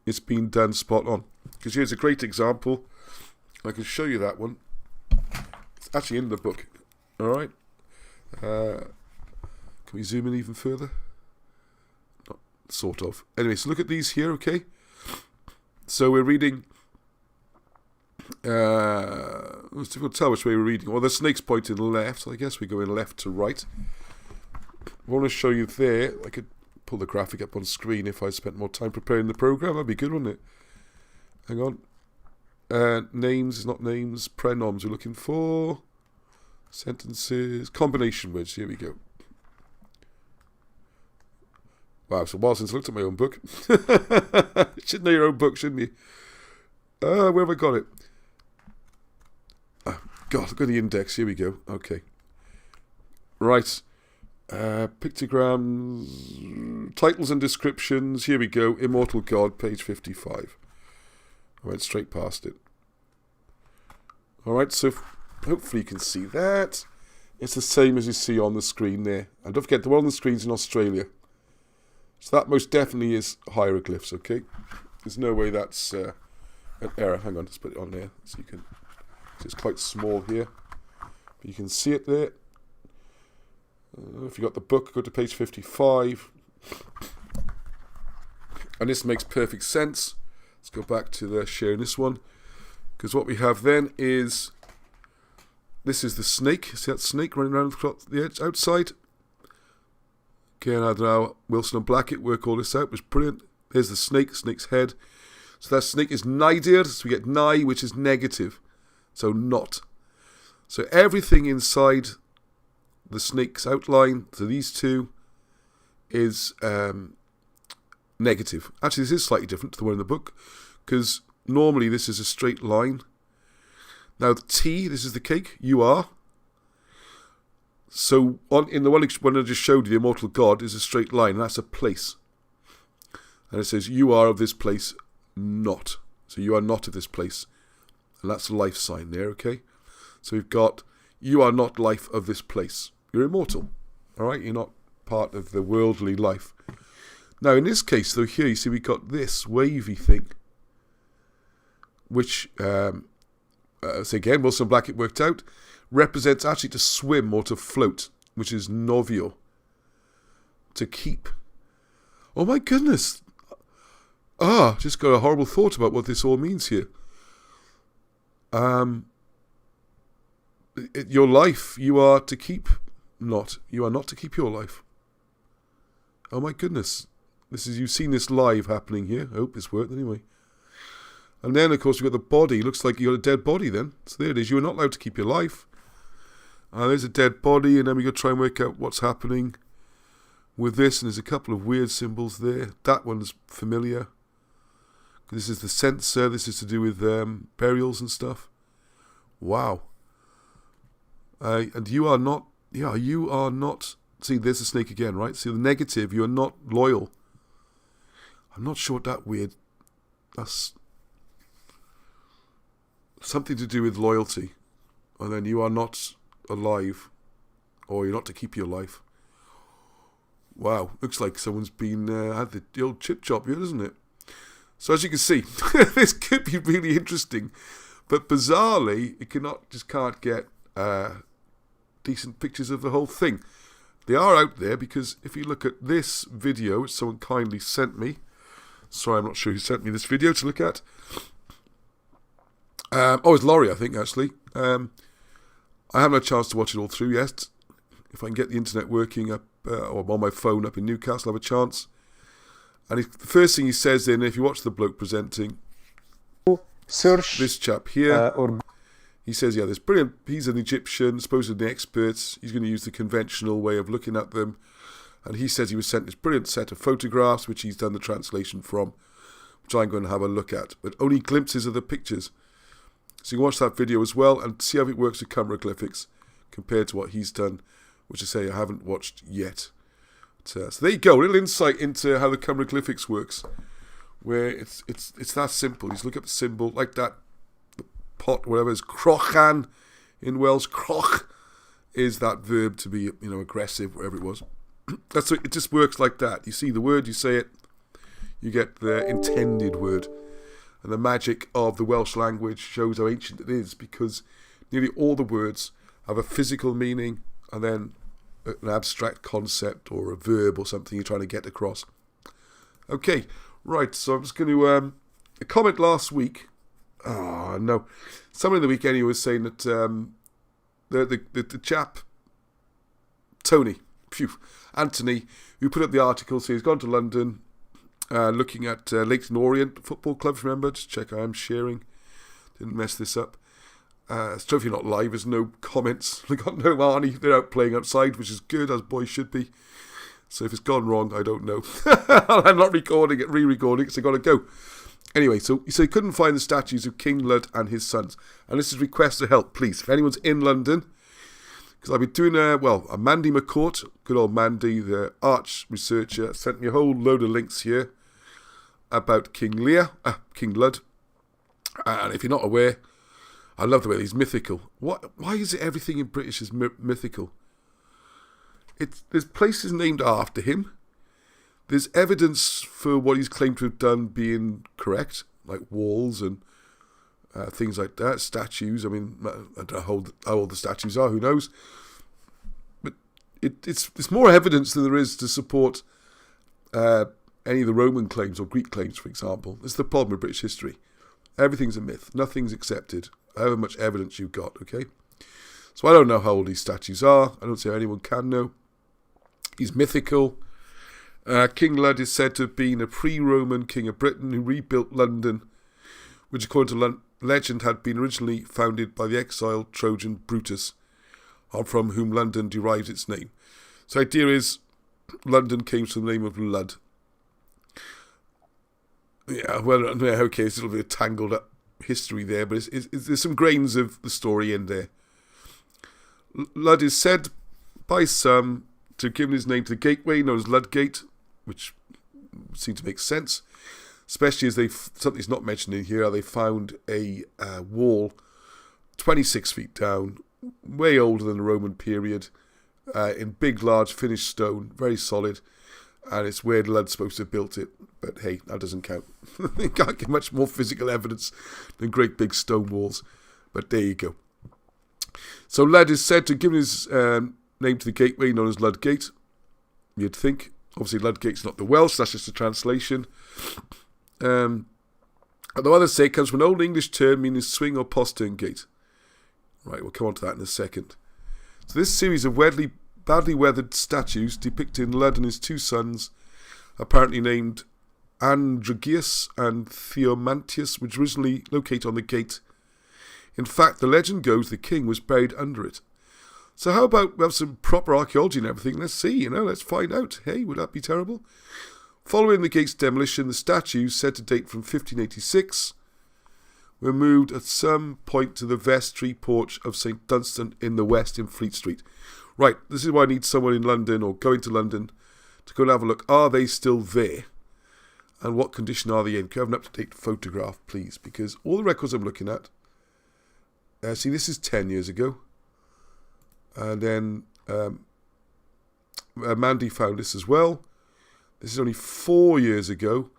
it's been done spot on. Because here's a great example. I can show you that one. It's actually in the book. All right. Can we zoom in even further? Not, sort of. Anyway, so look at these here, okay? So we're reading... it's difficult to tell which way we're reading. Well, the snake's pointing left, so I guess we're going left to right. I want to show you there. I could pull the graphic up on screen if I spent more time preparing the program. That'd be good, wouldn't it? Hang on. Names is not names. Prenoms we're looking for. Sentences. Combination words. Here we go. Wow, it's a while since I looked at my own book. You should know your own book, shouldn't you? Where have I got it? God, look at the index. Here we go. Okay. Right. Pictograms, titles and descriptions. Here we go. Immortal God, page 55. I went straight past it. Alright, so hopefully you can see that. It's the same as you see on the screen there. And don't forget, the one on the screen's in Australia. So that most definitely is hieroglyphs, okay? There's no way that's an error. Hang on, let's put it on there so you can... It's quite small here. But you can see it there. If you got the book, go to page 55. And this makes perfect sense. Let's go back to the sharing this one. Because what we have then is... This is the snake. See that snake running around the edge outside? Again, I don't know how Wilson and Blackett work all this out. It was brilliant. There's the snake, snake's head. So that snake is naidir. So we get nai, which is negative. So not. So everything inside the snake's outline, so these two, is negative. Actually, this is slightly different to the one in the book, because normally this is a straight line. Now the T, this is the cake, you are. So in the one I just showed you, the immortal God, is a straight line, and that's a place. And it says, you are of this place not. So you are not of this place. And that's the life sign there, okay? So we've got, you are not life of this place. You're immortal. Alright, you're not part of the worldly life. Now in this case, though, here you see we've got this wavy thing, which, so again, Wilson Blackett worked out, represents actually to swim or to float, which is novio, to keep. Oh my goodness! Just got a horrible thought about what this all means here. Your life, you are to keep not. You are not to keep your life. Oh my goodness. You've seen this live happening here. I hope this worked anyway. And then, of course, you've got the body. Looks like you've got a dead body then. So there it is. You are not allowed to keep your life. There's a dead body, and then we've got to try and work out what's happening with this. And there's a couple of weird symbols there. That one's familiar. This is the censer. This is to do with burials and stuff. Wow. And you are not... Yeah, you are not... See, there's the snake again, right? See, the negative, you are not loyal. I'm not sure what that weird... That's... something to do with loyalty. And then you are not alive. Or you're not to keep your life. Wow, looks like someone's been... had the old chip chop here, doesn't it? So as you can see, this could be really interesting. But bizarrely, it can't get decent pictures of the whole thing. They are out there because if you look at this video, which someone kindly sent me. Sorry, I'm not sure who sent me this video to look at. It's Laurie, I think, actually. I haven't had a chance to watch it all through yet. If I can get the internet working up, or on my phone up in Newcastle, I'll have a chance. And the first thing he says then, if you watch the bloke presenting, search this chap here, he says, yeah, this brilliant, he's an Egyptian, supposedly an expert, he's going to use the conventional way of looking at them, and he says he was sent this brilliant set of photographs, which he's done the translation from, which I'm going to have a look at, but only glimpses of the pictures. So you can watch that video as well, and see how it works with chiroglyphics, compared to what he's done, which I say I haven't watched yet. So there you go, a little insight into how the chiroglyphics works, where it's that simple. You just look at the symbol like that, the pot, whatever is crochan in Welsh. Croch is that verb to be, aggressive, whatever it was. That's it just works like that. You see the word, you say it, you get the intended word. And the magic of the Welsh language shows how ancient it is, because nearly all the words have a physical meaning and then an abstract concept or a verb or something you're trying to get across. Okay, right, so I'm just going to... a comment last week... Oh, no. Someone in the week anyway was saying that the chap, Anthony, who put up the article, so he's gone to London, looking at Leyton Orient football clubs, remember? Just check I'm sharing. Didn't mess this up. So if you're not live, there's no comments. They got no Arnie. They're out playing outside, which is good, as boys should be. So if it's gone wrong, I don't know. I'm not re-recording it, so I've got to go. Anyway, so he couldn't find the statues of King Ludd and his sons. And this is request for help, please. If anyone's in London, because I've been doing a Mandy McCourt, good old Mandy, the arch researcher, sent me a whole load of links here about King Ludd. And if you're not aware, I love the way he's mythical. Why is it everything in British is mythical? There's places named after him. There's evidence for what he's claimed to have done being correct, like walls and things like that, statues. I mean, I don't know how old the statues are, who knows? But it's more evidence than there is to support any of the Roman claims or Greek claims, for example. It's the problem with British history. Everything's a myth. Nothing's accepted, however much evidence you've got, okay? So I don't know how old these statues are. I don't see how anyone can know. He's mythical. King Ludd is said to have been a pre-Roman king of Britain who rebuilt London, which according to legend had been originally founded by the exiled Trojan Brutus, from whom London derives its name. So the idea is London came from the name of Ludd. Yeah, well, okay, it's a little bit of tangled up history there, but there's some grains of the story in there. Ludd is said by some to have given his name to the gateway known as Ludgate, which seemed to make sense, especially as something's not mentioned in here, they found a wall 26 feet down, way older than the Roman period, in big, large finished stone, very solid, and it's where Ludd's supposed to have built it, but hey, that doesn't count. You can't get much more physical evidence than great big stone walls, but there you go. So Ludd is said to have given his name to the gateway known as Ludgate, you'd think. Obviously, Ludgate's not the Welsh, that's just a translation. Although others say it comes from an Old English term meaning swing or postern gate. Right, we'll come on to that in a second. So this series of badly weathered statues depicting Ludd and his two sons, apparently named Androgeus and Theomantius, which originally located on the gate. In fact, the legend goes the king was buried under it. So how about we have some proper archaeology and everything? Let's see, let's find out. Hey, would that be terrible? Following the gate's demolition, the statues, said to date from 1586, were moved at some point to the vestry porch of St Dunstan in the west in Fleet Street. Right, this is why I need someone in London or going to London to go and have a look. Are they still there? And what condition are they in? Can I have an up-to-date photograph, please? Because all the records I'm looking at, see, this is 10 years ago. And then Mandy found this as well. This is only 4 years ago.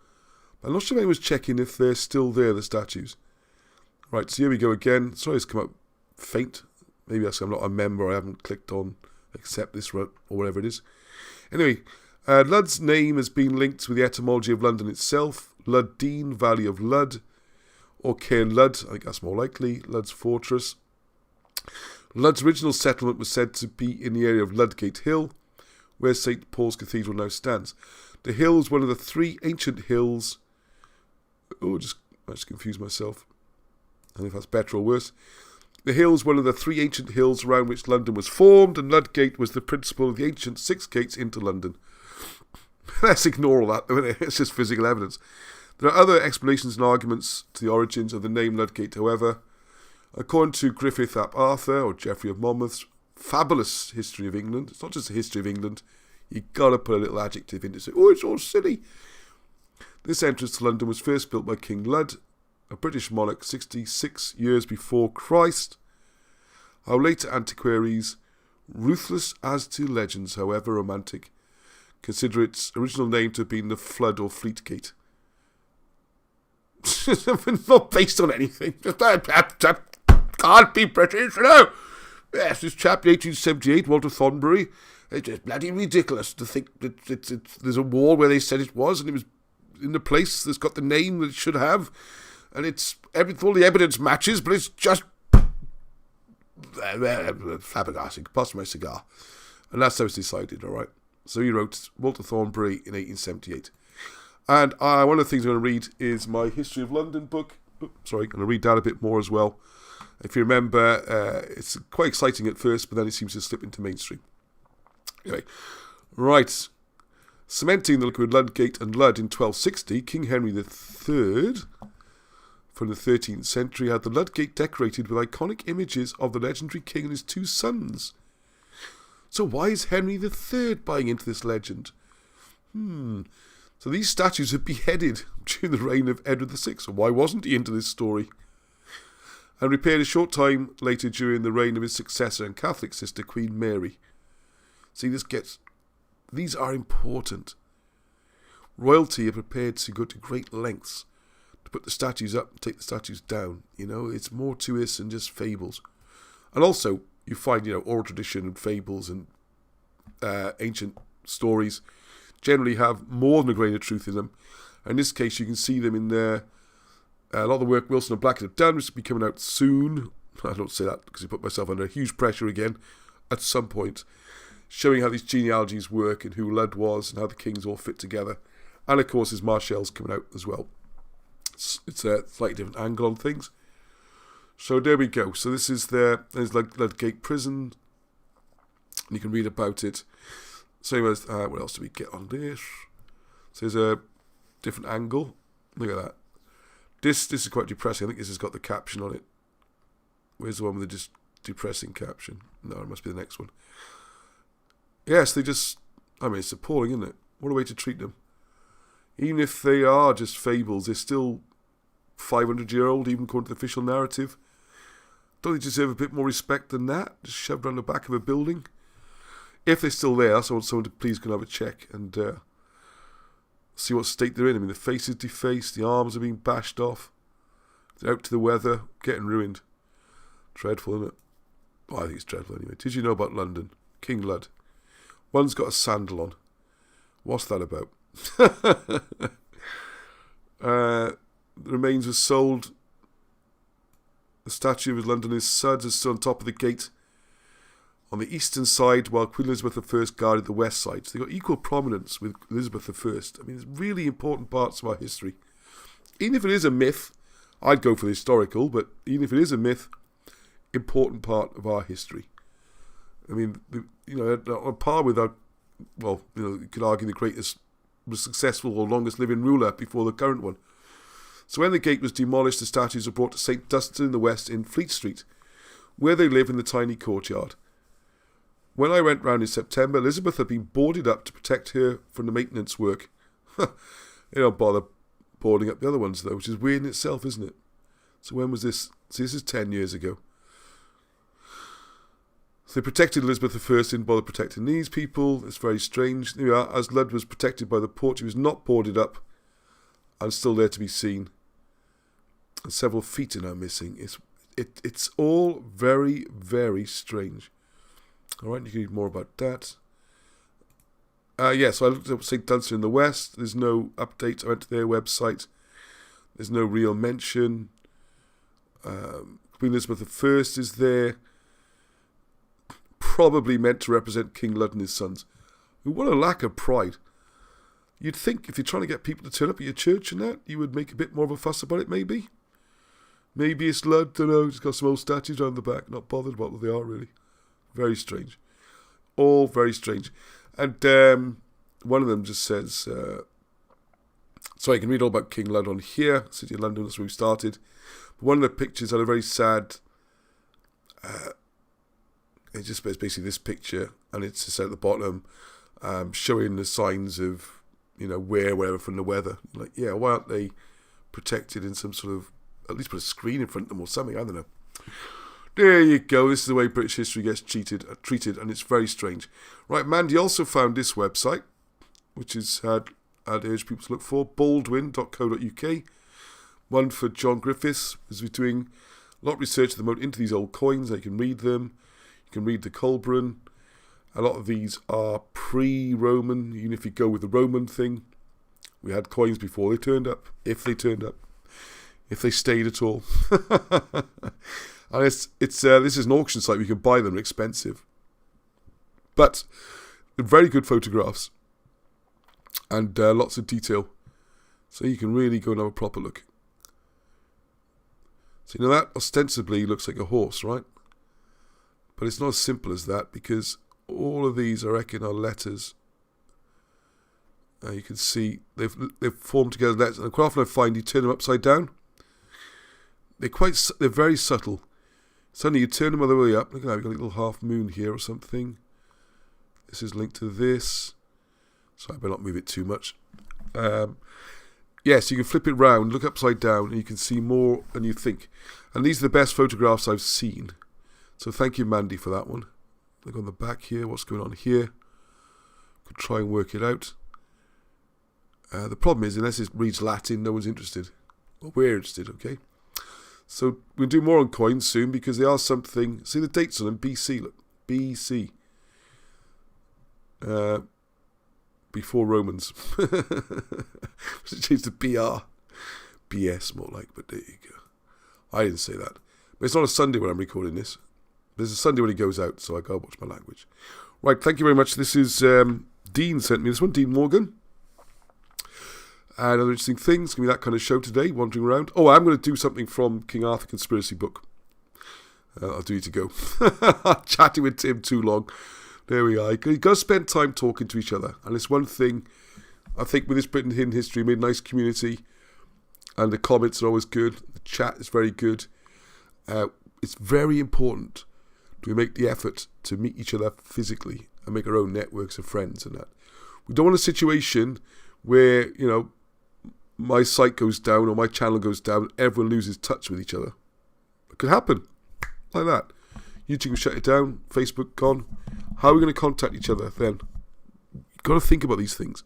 I'm not sure if anyone was checking if they're still there, the statues. Right, so here we go again. Sorry, it's come up faint. Maybe that's I'm not a member. I haven't clicked on accept this or whatever it is. Anyway, Ludd's name has been linked with the etymology of London itself. Luddine, Valley of Ludd, or Caer Ludd. I think that's more likely. Ludd's fortress. Ludd's original settlement was said to be in the area of Ludgate Hill, where St. Paul's Cathedral now stands. The hill is one of the three ancient hills. I just confused myself. I don't know if that's better or worse. The hill is one of the three ancient hills around which London was formed, and Ludgate was the principal of the ancient 6 gates into London. Let's ignore all that. It's just physical evidence. There are other explanations and arguments to the origins of the name Ludgate, however. According to Griffith ap Arthur, or Geoffrey of Monmouth's fabulous history of England, it's not just a history of England, you've got to put a little adjective in to say, it's all silly. This entrance to London was first built by King Ludd, a British monarch 66 years before Christ. Our later antiquaries, ruthless as to legends, however romantic, consider its original name to have been the Flood or Fleet Gate. Not based on anything. Just can't be British, Yes, this chap, 1878, Walter Thornbury. It's just bloody ridiculous to think that there's a wall where they said it was, and it was in the place that's got the name that it should have, and all the evidence matches, but it's just flabbergasting. Pass my cigar. And that's how it's decided, all right? So he wrote Walter Thornbury in 1878. And one of the things I'm going to read is my History of London book. I'm going to read that a bit more as well. If you remember, it's quite exciting at first, but then it seems to slip into mainstream. Anyway, right. Cementing the liquid Ludgate and Ludd in 1260, King Henry III, from the 13th century, had the Ludgate decorated with iconic images of the legendary king and his two sons. So why is Henry III buying into this legend? So these statues were beheaded during the reign of Edward VI. So why wasn't he into this story? And repaired a short time later during the reign of his successor and Catholic sister, Queen Mary. See, these are important. Royalty are prepared to go to great lengths to put the statues up and take the statues down. It's more to this than just fables. And also, you find, oral tradition and fables and ancient stories generally have more than a grain of truth in them. And in this case, you can see them in there. A lot of the work Wilson and Blackett have done, which will be coming out soon. I don't say that because I put myself under huge pressure again at some point, showing how these genealogies work and who Ludd was and how the kings all fit together. And of course, his Marshall's coming out as well. It's a slightly different angle on things. So there we go. So this is there's Ludgate Prison. And you can read about it. Same as, what else do we get on this? So there's a different angle. Look at that. This is quite depressing. I think this has got the caption on it. Where's the one with the just depressing caption? No, it must be the next one. Yes, it's appalling, isn't it? What a way to treat them. Even if they are just fables, they're still 500-year-old, even according to the official narrative. Don't they deserve a bit more respect than that? Just shoved around the back of a building? If they're still there, so I want someone to please go and have a check and see what state they're in. The face is defaced, the arms are being bashed off, they're out to the weather, getting ruined. Dreadful, isn't it? Well, I think it's dreadful anyway. Did you know about London? King Ludd. One's got a sandal on. What's that about? The remains were sold. The statue of London is Suds is still on top of the gate on the eastern side, while Queen Elizabeth I guarded the west side. So they got equal prominence with Elizabeth I. It's really important parts of our history. Even if it is a myth, I'd go for the historical, but even if it is a myth, important part of our history. On par with our, you could argue the greatest, most successful or longest living ruler before the current one. So when the gate was demolished, the statues were brought to St. Dunstan in the west in Fleet Street, where they live in the tiny courtyard. When I went round in September, Elizabeth had been boarded up to protect her from the maintenance work. They don't bother boarding up the other ones, though, which is weird in itself, isn't it? So when was this? See, this is 10 years ago. So they protected Elizabeth I, didn't bother protecting these people. It's very strange. There we are. As Ludd was protected by the porch, he was not boarded up and still there to be seen. And several feet are now missing. It's all very, very strange. All right, you can read more about that. So I looked up St. Dunstan in the west. There's no update. I went to their website. There's no real mention. Queen Elizabeth I is there. Probably meant to represent King Ludd and his sons. What a lack of pride. You'd think if you're trying to get people to turn up at your church and that, you would make a bit more of a fuss about it, maybe. Maybe it's Ludd, don't know, just got some old statues around the back, not bothered about what they are, really. Very strange. All very strange. And one of them just says, so you can read all about King Ludd on here, City of London, that's where we started. But one of the pictures had a very sad, it's basically this picture, and it's just at the bottom, showing the signs of, wherever from the weather. Like, yeah, why aren't they protected in some sort of, at least put a screen in front of them or something, I don't know. There you go, this is the way British history gets treated, and it's very strange. Right, Mandy also found this website, which I'd urge people to look for, baldwin.co.uk. One for John Griffiths, who's doing a lot of research at the moment into these old coins. You can read them, you can read the Colburn. A lot of these are pre-Roman, even if you go with the Roman thing. We had coins before they turned up, if they stayed at all. And this is an auction site, we can buy them, expensive. But very good photographs and lots of detail. So you can really go and have a proper look. So that ostensibly looks like a horse, right? But it's not as simple as that, because all of these, I reckon, are letters You can see they've formed together nets, and quite often I find you turn them upside down. They're very subtle. Suddenly you turn them all the way up. Look at that, we've got a little half moon here or something. This is linked to this. So I better not move it too much. Yes, you can flip it round, look upside down, and you can see more than you think. And these are the best photographs I've seen. So thank you, Mandy, for that one. Look on the back here, what's going on here. Could try and work it out. The problem is, unless it reads Latin, no one's interested. Well, we're interested, okay? So we'll do more on coins soon because they are something. See the dates on them, BC, look, BC. Before Romans. Change to BR. BS more like, but there you go. I didn't say that. But it's not a Sunday when I'm recording this. There's a Sunday when it goes out, so I gotta watch my language. Right, thank you very much. This is Dean sent me this one, Dean Morgan. And other interesting things. It's going to be that kind of show today, wandering around. Oh, I'm going to do something from King Arthur Conspiracy book. I'll do you to go. Chatting with Tim too long. There we are. You've got to spend time talking to each other. And it's one thing, I think with this Britain Hidden History, made a nice community. And the comments are always good. The chat is very good. It's very important to make the effort to meet each other physically and make our own networks of friends and that. We don't want a situation where, you know, my site goes down or my channel goes down, everyone loses touch with each other. It could happen like that. YouTube will shut it down, Facebook gone. How are we going to contact each other then? You've got to think about these things.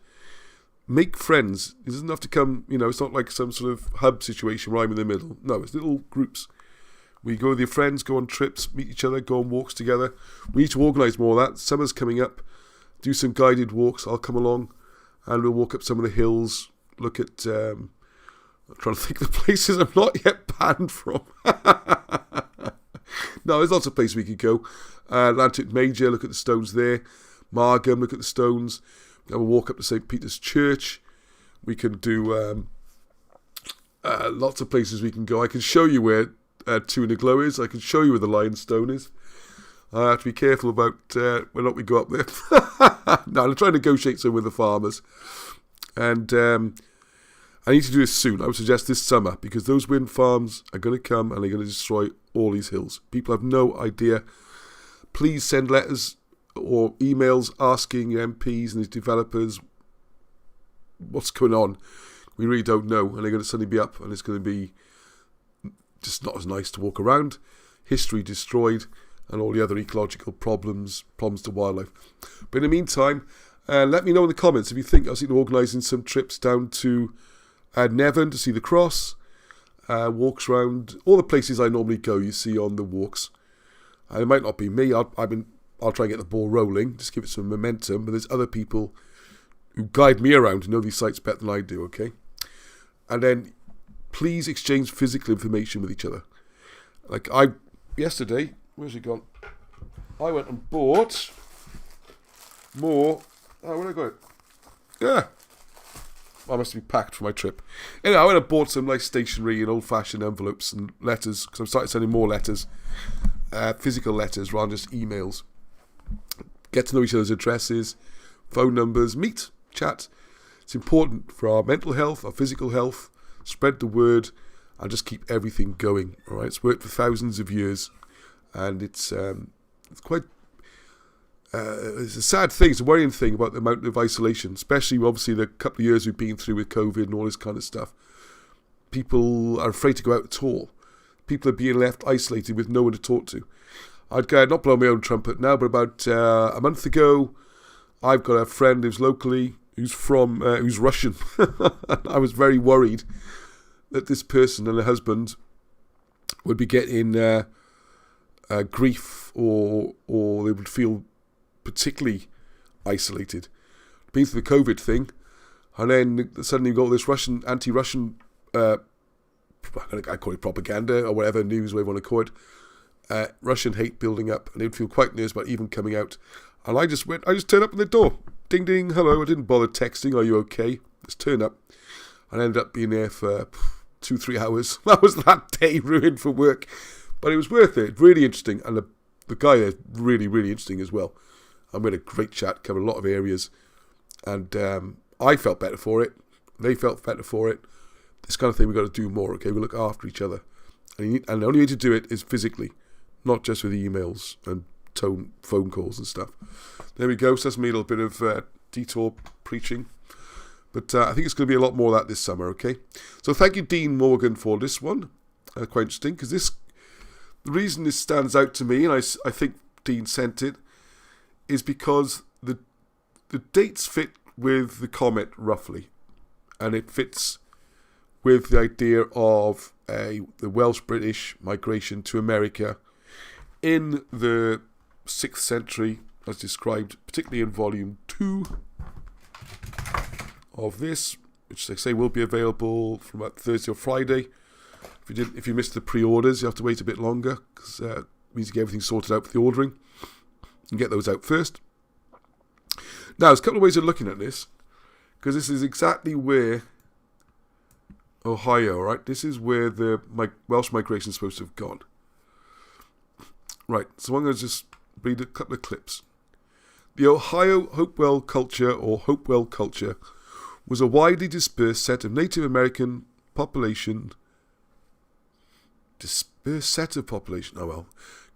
Make friends. It doesn't have to come, you know, it's not like some sort of hub situation where I'm in the middle. No, it's little groups. We go with your friends, go on trips, meet each other, go on walks together. We need to organise more of that. Summer's coming up. Do some guided walks. I'll come along and we'll walk up some of the hills. Look at, I'm trying to think of the places I'm not yet banned from. No, there's lots of places we could go. Atlantic Major, look at the stones there. Margam, look at the stones. We'll walk up to St. Peter's Church. We can do lots of places we can go. I can show you where Tunaglow is. I can show you where the Lionstone is. I have to be careful about whether or not we go up there. No, I'm trying to negotiate some with the farmers. And I need to do this soon. I would suggest this summer because those wind farms are going to come and they're going to destroy all these hills. People have no idea. Please send letters or emails asking MPs and these developers what's going on. We really don't know, and they're going to suddenly be up and it's going to be just not as nice to walk around. History destroyed and all the other ecological problems to wildlife. But in the meantime, let me know in the comments if you think I was organising some trips down to Nevern to see the cross, walks around all the places I normally go. You see on the walks. It might not be me. I'll try and get the ball rolling, just give it some momentum. But there's other people who guide me around who know these sites better than I do. Okay, and then please exchange physical information with each other. Like yesterday, where's it gone? I went and bought more. Oh, where did I go? Yeah. I must be packed for my trip. Anyway, I went and bought some nice stationery and old-fashioned envelopes and letters because I've started sending more letters, physical letters rather than just emails. Get to know each other's addresses, phone numbers, meet, chat. It's important for our mental health, our physical health. Spread the word and just keep everything going. All right, it's worked for thousands of years, and it's quite. It's a sad thing, it's a worrying thing about the amount of isolation, especially obviously the couple of years we've been through with COVID and all this kind of stuff. People are afraid to go out at all. People are being left isolated with no one to talk to. I'd not blow my own trumpet now, but about a month ago, I've got a friend who's locally, who's Russian. I was very worried that this person and her husband would be getting grief or they would feel particularly isolated. Been through the COVID thing, and then suddenly you've got this anti-Russian, I call it propaganda or whatever, news, whatever you want to call it, Russian hate building up, and they'd feel quite nervous about even coming out. And I just turned up at the door. Ding, ding, hello. I didn't bother texting, are you okay? Just turn up. And I ended up being there for 2-3 hours. That was that day ruined for work. But it was worth it. Really interesting. And the guy there is really, really interesting as well. And we had a great chat, covered a lot of areas. And I felt better for it. They felt better for it. This kind of thing we've got to do more, okay? We look after each other. And the only way to do it is physically, not just with emails and phone calls and stuff. There we go. So that's me a little bit of detour preaching. But I think it's going to be a lot more of that this summer, okay? So thank you, Dean Morgan, for this one. Quite interesting, because the reason this stands out to me, and I think Dean sent it, is because the dates fit with the comet roughly. And it fits with the idea of the Welsh-British migration to America in the 6th century, as described, particularly in volume 2 of this, which they say will be available from about Thursday or Friday. If you missed the pre-orders, you have to wait a bit longer, because it means you get everything sorted out for the ordering and get those out first. Now, there's a couple of ways of looking at this, because this is exactly where Ohio, right? This is where the Welsh migration is supposed to have gone. Right, so I'm going to just read a couple of clips. The Ohio Hopewell culture, or Hopewell culture, was a widely dispersed set of Native American population,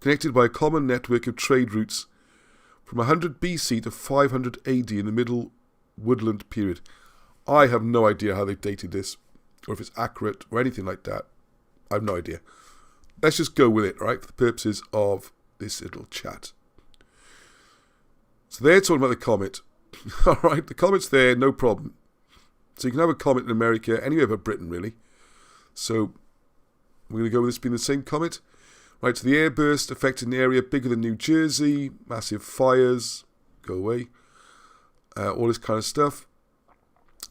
connected by a common network of trade routes from 100 BC to 500 AD in the Middle Woodland period. I have no idea how they've dated this, or if it's accurate, or anything like that. I have no idea. Let's just go with it, right, for the purposes of this little chat. So they're talking about the comet. All right, the comet's there, no problem. So you can have a comet in America, anywhere but Britain, really. So we're going to go with this being the same comet. Right, so the airburst affected an area bigger than New Jersey, massive fires, go away, all this kind of stuff.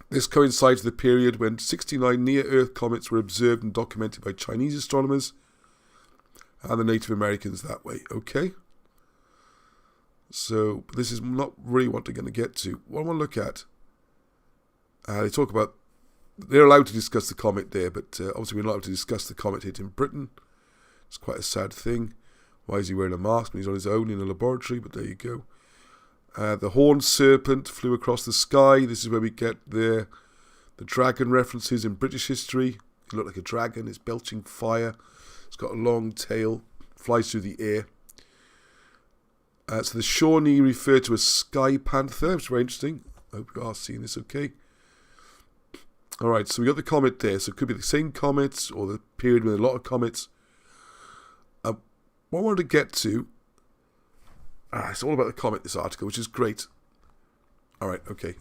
This coincides with the period when 69 near-Earth comets were observed and documented by Chinese astronomers and the Native Americans that way. Okay? So, this is not really what they're going to get to. What I want to look at, they talk about, they're allowed to discuss the comet there, but obviously we're not allowed to discuss the comet hit in Britain. It's quite a sad thing. Why is he wearing a mask when he's on his own in a laboratory? But there you go. The horned serpent flew across the sky. This is where we get the dragon references in British history. It looked like a dragon. It's belching fire. It's got a long tail. Flies through the air. So the Shawnee refer to a sky panther. It's very interesting. I hope you are seeing this okay. Alright, so we got the comet there. So it could be the same comet or the period with a lot of comets. What I wanted to get to... it's all about the comet, this article, which is great. Alright, okay.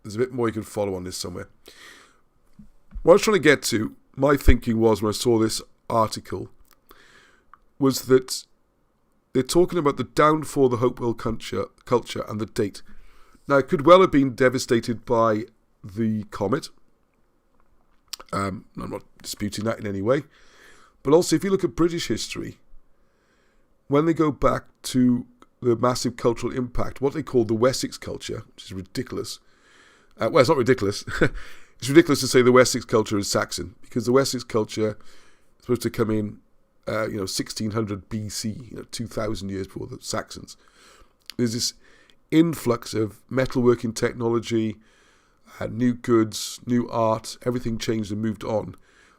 There's a bit more you can follow on this somewhere. What I was trying to get to, my thinking was when I saw this article, was that they're talking about the downfall of the Hopewell culture and the date. Now, it could well have been devastated by the comet. I'm not disputing that in any way. But also, if you look at British history, when they go back to the massive cultural impact, what they call the Wessex culture, which is ridiculous. Well, it's not ridiculous. It's ridiculous to say the Wessex culture is Saxon, because the Wessex culture is supposed to come in, 1600 BC, 2,000 years before the Saxons. There's this influx of metalworking technology, new goods, new art, everything changed and moved on.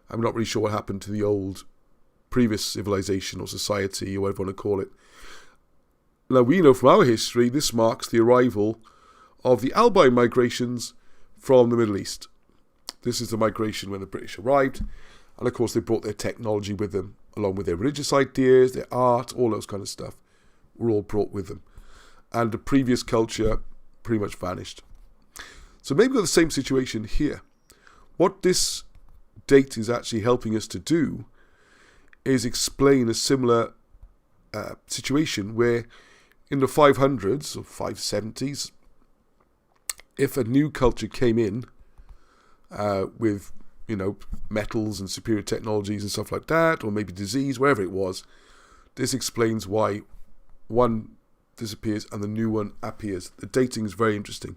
I'm not really sure what happened to the old previous civilization or society or whatever you want to call it. Now, we know from our history, this marks the arrival of the Albine migrations from the Middle East. This is the migration when the British arrived, and of course they brought their technology with them, along with their religious ideas, their art, all those kind of stuff were all brought with them. And the previous culture pretty much vanished. So maybe we've got the same situation here. What this date is actually helping us to do is explain a similar situation where in the 500s or 570s, if a new culture came in with, metals and superior technologies and stuff like that, or maybe disease, wherever it was, this explains why one disappears and the new one appears. The dating is very interesting.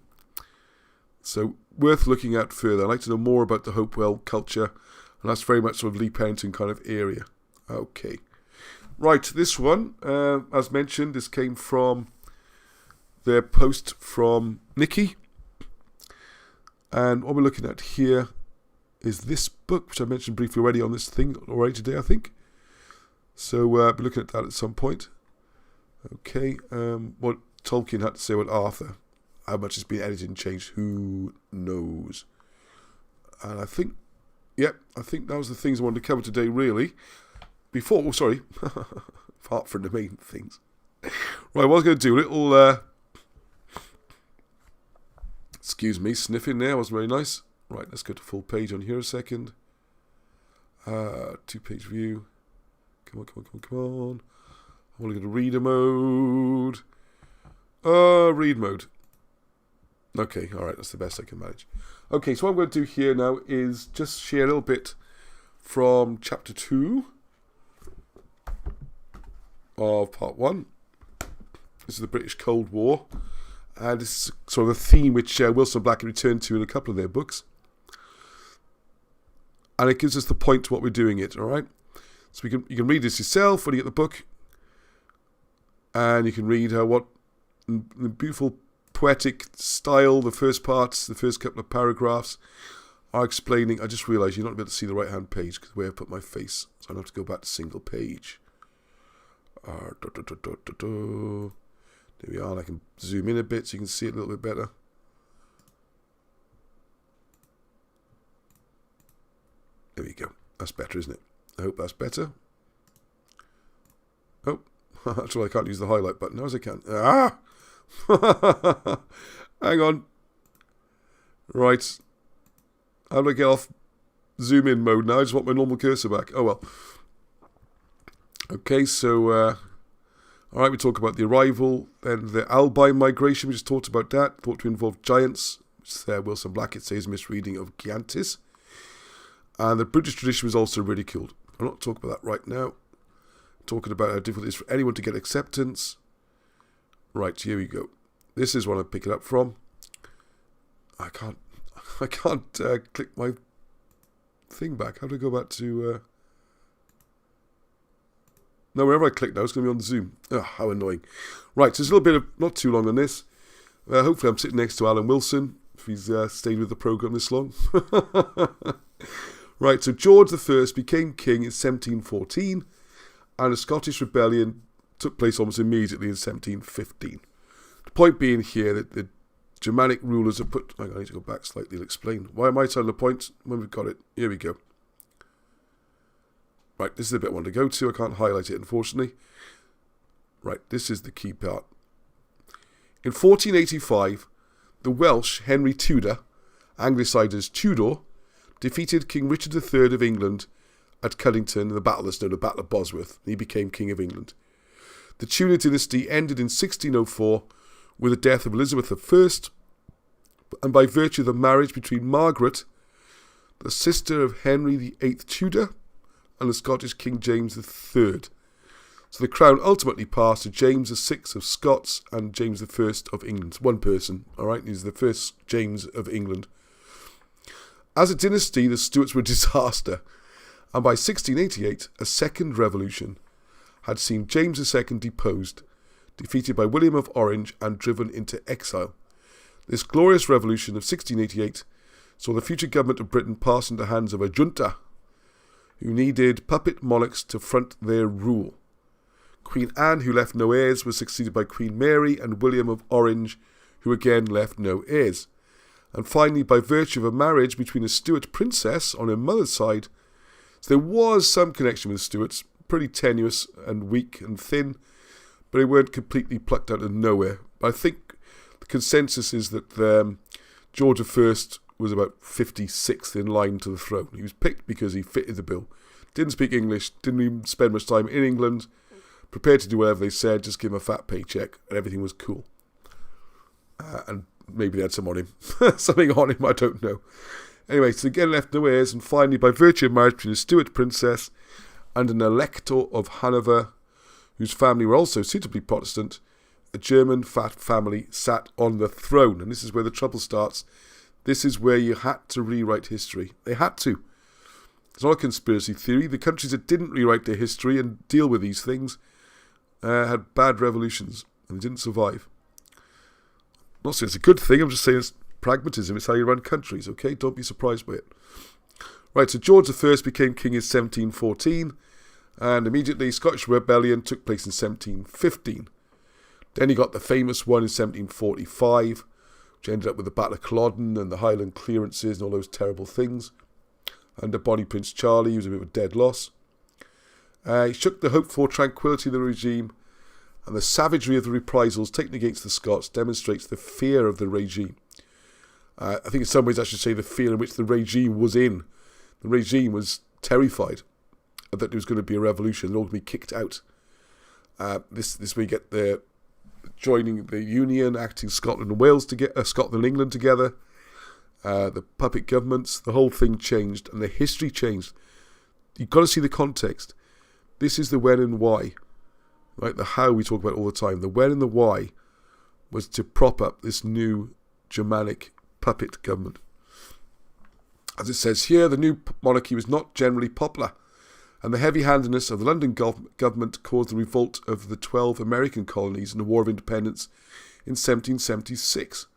So worth looking at further. I'd like to know more about the Hopewell culture, and that's very much sort of Lee Pennington kind of area. Okay. Right, this one, as mentioned, this came from their post from Nikki. And what we're looking at here is this book, which I mentioned briefly already on this thing already today, I think. So we'll be looking at that at some point. Okay, what Tolkien had to say about Arthur. How much has been edited and changed, who knows? And I think that was the things I wanted to cover today, really. Apart from the main things. Right, what I was going to do, a little, excuse me, sniffing there, wasn't very nice. Right, let's go to full page on here a second. 2-page view. Come on. I want to go to reader mode. Read mode. Okay, alright, that's the best I can manage. Okay, so what I'm going to do here now is just share a little bit from chapter 2 of part 1. This is the British Cold War. And this is sort of a theme which Wilson Blackett returned to in a couple of their books. And it gives us the point to what we're doing it, alright? So you can read this yourself when you get the book. And you can read what the beautiful poetic style, the first parts, the first couple of paragraphs are explaining. I just realised you're not able to see the right hand page because the way I put my face. So I have to go back to single page. There we are, and I can zoom in a bit so you can see it a little bit better. There we go. That's better, isn't it? I hope that's better. Oh, that's why I can't use the highlight button now as I can. Ah! Hang on. Right. How do I get off zoom in mode now? I just want my normal cursor back. Oh well. Okay, so alright, we talk about the arrival, then the Albine migration, we just talked about that, thought to involve giants, which Wilson Blackett says misreading of Giantis. And the British tradition was also ridiculed. I'm not talking about that right now. I'm talking about how difficult it is for anyone to get acceptance. Right, here we go. This is what I pick it up from. I can't click my thing back. How do I go back to... No, wherever I click now, it's going to be on Zoom. Oh, how annoying. Right, so there's a little bit of... Not too long on this. Hopefully I'm sitting next to Alan Wilson, if he's stayed with the programme this long. Right, so George I became king in 1714, and a Scottish rebellion took place almost immediately in 1715. The point being here that the Germanic rulers have put... Hang on, I need to go back slightly to explain. Why am I telling the point when we've got it? Here we go. Right, this is the bit I want to go to. I can't highlight it, unfortunately. Right, this is the key part. In 1485, the Welsh Henry Tudor, anglicised as Tudor, defeated King Richard III of England at Cullington in the battle that's known as the Battle of Bosworth. He became King of England. The Tudor dynasty ended in 1604 with the death of Elizabeth I, and by virtue of the marriage between Margaret, the sister of Henry VIII Tudor, and the Scottish King James III. So the crown ultimately passed to James VI of Scots and James I of England. One person, alright? He's the first James of England. As a dynasty, the Stuarts were a disaster, and by 1688, a second revolution had seen James II deposed, defeated by William of Orange and driven into exile. This glorious revolution of 1688 saw the future government of Britain pass into the hands of a junta, who needed puppet monarchs to front their rule. Queen Anne, who left no heirs, was succeeded by Queen Mary and William of Orange, who again left no heirs. And finally, by virtue of a marriage between a Stuart princess on her mother's side, so there was some connection with the Stuarts, pretty tenuous and weak and thin, but they weren't completely plucked out of nowhere. But I think the consensus is that George I was about 56th in line to the throne. He was picked because he fitted the bill. Didn't speak English, didn't even spend much time in England, prepared to do whatever they said, just give him a fat paycheck, and everything was cool. And maybe they had some on him. Something on him, I don't know. Anyway, so again left no heirs, and finally, by virtue of marriage between a Stuart princess and an elector of Hanover, whose family were also suitably Protestant, a German fat family sat on the throne. And this is where the trouble starts. This is where you had to rewrite history. They had to. It's not a conspiracy theory. The countries that didn't rewrite their history and deal with these things had bad revolutions, and they didn't survive. I'm not saying it's a good thing, I'm just saying it's pragmatism. It's how you run countries, okay? Don't be surprised by it. Right, so George I became king in 1714, and immediately Scottish Rebellion took place in 1715. Then you got the famous one in 1745, which ended up with the Battle of Culloden and the Highland clearances and all those terrible things. Under Bonnie Prince Charlie, he was a bit of a dead loss. He shook the hoped-for tranquility of the regime, and the savagery of the reprisals taken against the Scots demonstrates the fear of the regime. I think in some ways I should say the fear in which the regime was in. The regime was terrified that there was going to be a revolution, they're all going to be kicked out. This we get the joining the Union, acting Scotland and Wales together, Scotland and England together. The puppet governments, the whole thing changed, and the history changed. You've got to see the context. This is the when and why, right? The how we talk about all the time. The when and the why was to prop up this new Germanic puppet government. As it says here, the new monarchy was not generally popular, and the heavy-handedness of the London government caused the revolt of the 12 American colonies in the War of Independence in 1776.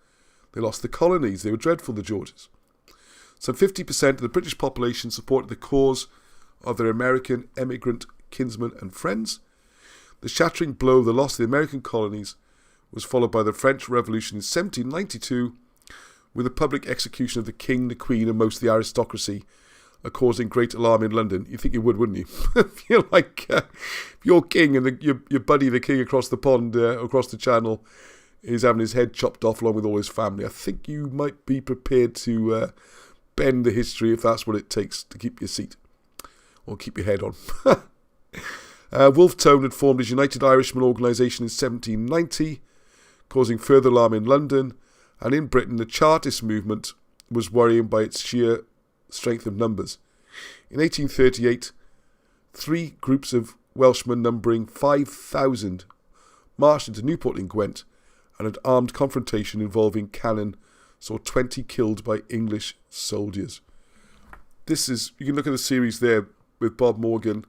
They lost the colonies. They were dreadful, the Georges. Some 50% of the British population supported the cause of their American emigrant kinsmen and friends. The shattering blow of the loss of the American colonies was followed by the French Revolution in 1792, with the public execution of the king, the queen, and most of the aristocracy, causing great alarm in London. You think you would, wouldn't you? If you're like, if your king and your buddy, the king across the pond, across the channel, is having his head chopped off along with all his family, I think you might be prepared to bend the history if that's what it takes to keep your seat or keep your head on. Wolfe Tone had formed his United Irishmen organisation in 1790, causing further alarm in London, and in Britain the Chartist movement was worrying by its sheer strength of numbers. In 1838, 3 groups of Welshmen numbering 5,000 marched into Newport in Gwent, and an armed confrontation involving cannon saw 20 killed by English soldiers. This is, you can look at the series there with Bob Morgan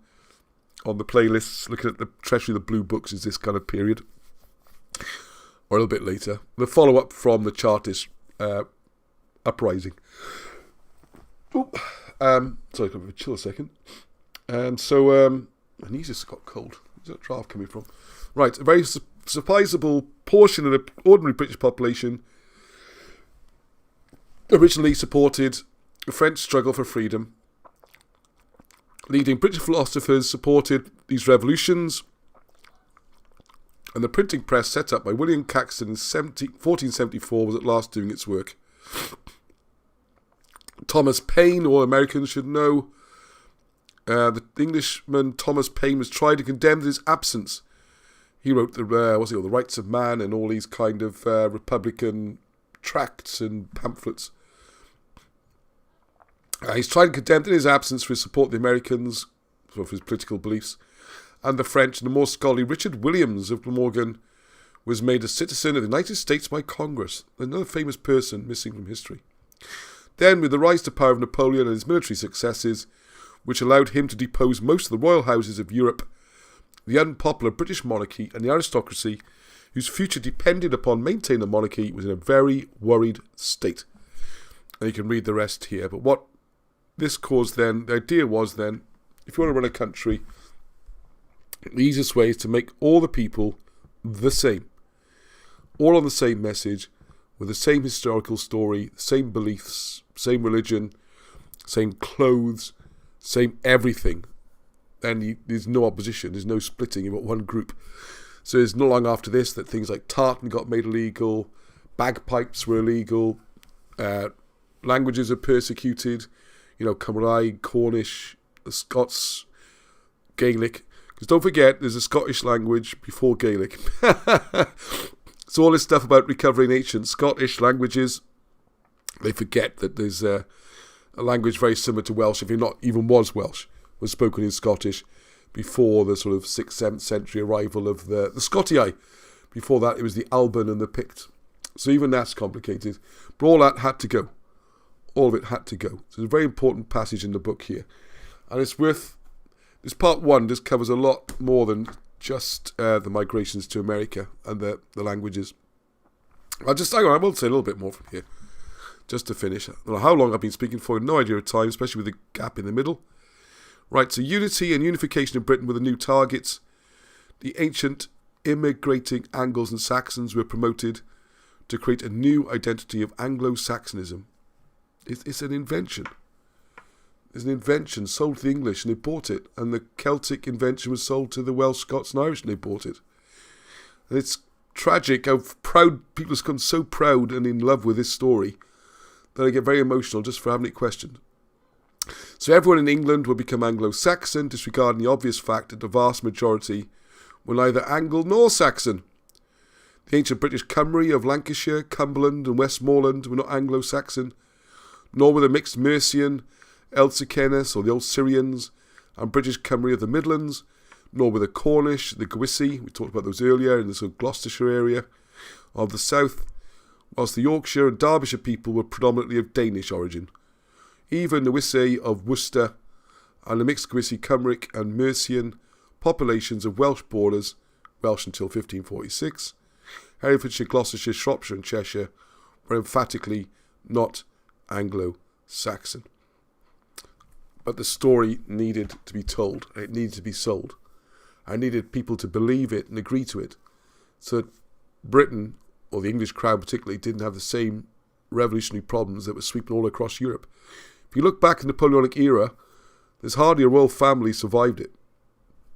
on the playlists, looking at the Treasury of the Blue Books is this kind of period, or a little bit later. The follow-up from the Chartist uprising. Sorry, I've got a chill a second. And so, my knees just got cold. Where's that draft coming from? Right, a very sizable portion of the ordinary British population originally supported the French struggle for freedom. Leading British philosophers supported these revolutions, and the printing press set up by William Caxton in 1474 was at last doing its work. Thomas Paine, all Americans should know, the Englishman Thomas Paine was tried and condemned in his absence. He wrote the Rights of Man and all these kind of Republican tracts and pamphlets. He's tried and condemned in his absence for his support of the Americans, for his political beliefs, and the French, and the more scholarly Richard Williams of Glamorgan was made a citizen of the United States by Congress, another famous person missing from history. Then, with the rise to power of Napoleon and his military successes, which allowed him to depose most of the royal houses of Europe, the unpopular British monarchy and the aristocracy, whose future depended upon maintaining the monarchy, was in a very worried state. And you can read the rest here. But what this caused then, the idea was then, if you want to run a country, the easiest way is to make all the people the same. All on the same message, with the same historical story, same beliefs, same religion, same clothes, same everything. And there's no opposition, there's no splitting, you've got one group. So it's not long after this that things like tartan got made illegal, bagpipes were illegal, languages are persecuted, Cymraeg, Cornish, the Scots, Gaelic. Because don't forget, there's a Scottish language before Gaelic. So all this stuff about recovering ancient Scottish languages, they forget that there's a language very similar to Welsh, if it not even was Welsh, was spoken in Scottish before the sort of 6th, 7th century arrival of the Scotii. Before that, it was the Alban and the Pict. So even that's complicated. But all that had to go. All of it had to go. So it's a very important passage in the book here. And it's worth... This part 1 just covers a lot more than just the migrations to America and the languages. I will say a little bit more from here. just to finish. I don't know how long I've been speaking for, no idea of time, especially with the gap in the middle. Right, so unity and unification of Britain were the new targets. The ancient immigrating Angles and Saxons were promoted to create a new identity of Anglo-Saxonism. It's an invention. It's an invention sold to the English and they bought it. And the Celtic invention was sold to the Welsh, Scots and Irish and they bought it. And it's tragic how proud people have become so proud and in love with this story that I get very emotional just for having it questioned. So everyone in England will become Anglo-Saxon, disregarding the obvious fact that the vast majority were neither Anglo nor Saxon. The ancient British Cymry of Lancashire, Cumberland and Westmoreland were not Anglo-Saxon, nor were the mixed Mercian, Elsicenes or the old Syrians, and British Cymry of the Midlands, nor were the Cornish, the Gwisi, we talked about those earlier, in the sort of Gloucestershire area of the south, whilst the Yorkshire and Derbyshire people were predominantly of Danish origin. Even the Wissey of Worcester and the mixed Gwisi, Cymric and Mercian populations of Welsh borders, Welsh until 1546, Herefordshire, Gloucestershire, Shropshire and Cheshire were emphatically not Anglo-Saxon. But the story needed to be told. It needed to be sold. I needed people to believe it and agree to it. So that Britain, or the English crown particularly, didn't have the same revolutionary problems that were sweeping all across Europe. If you look back in the Napoleonic era, there's hardly a royal family survived it,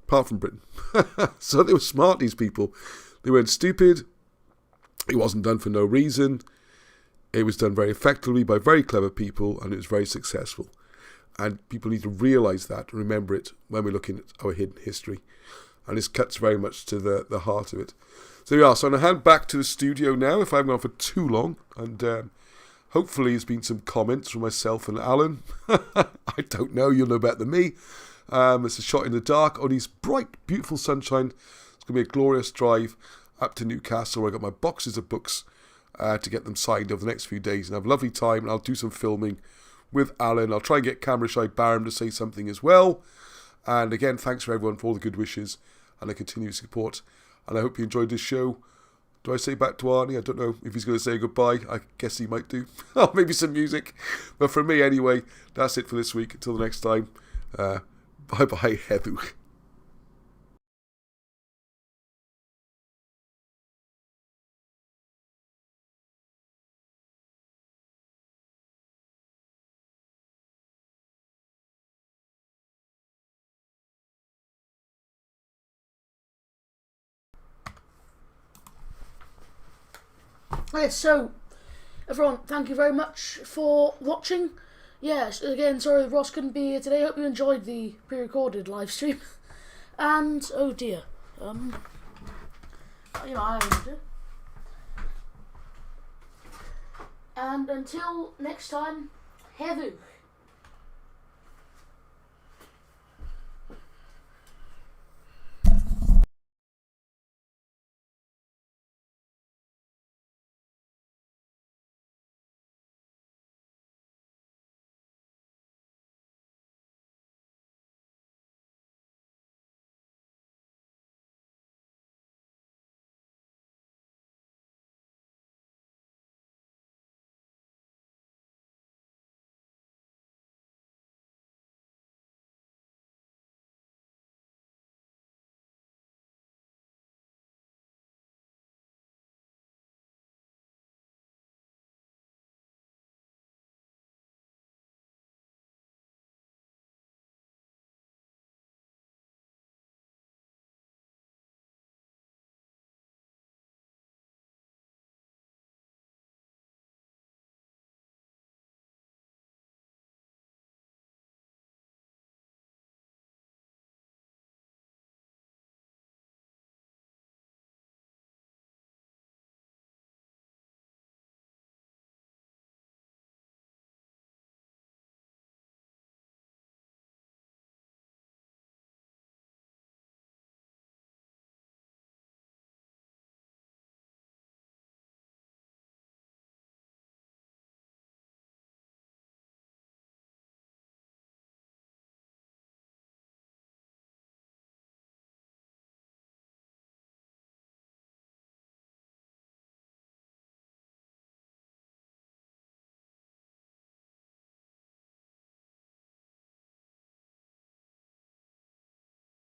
apart from Britain. So they were smart, these people. They weren't stupid. It wasn't done for no reason. It was done very effectively by very clever people, and it was very successful. And people need to realise that and remember it when we're looking at our hidden history. And this cuts very much to the heart of it. So there we are. So I'm going to hand back to the studio now, if I haven't gone for too long. And hopefully there's been some comments from myself and Alan. I don't know. You'll know better than me. It's a shot in the dark on these bright, beautiful sunshine. It's going to be a glorious drive up to Newcastle where I've got my boxes of books to get them signed over the next few days and have a lovely time. And I'll do some filming with Alan. I'll try and get Camera Shy Barham to say something as well. And again, thanks for everyone for all the good wishes and the continued support. And I hope you enjoyed this show. Do I say back to Arnie? I don't know if he's going to say goodbye. I guess he might do. Oh, maybe some music. But for me anyway, that's it for this week. Until the next time, bye-bye, Heather. Okay, so everyone, thank you very much for watching. Yes, again, sorry Ross couldn't be here today. Hope you enjoyed the pre-recorded live stream. And oh dear, I enjoyed it. And until next time, Heather.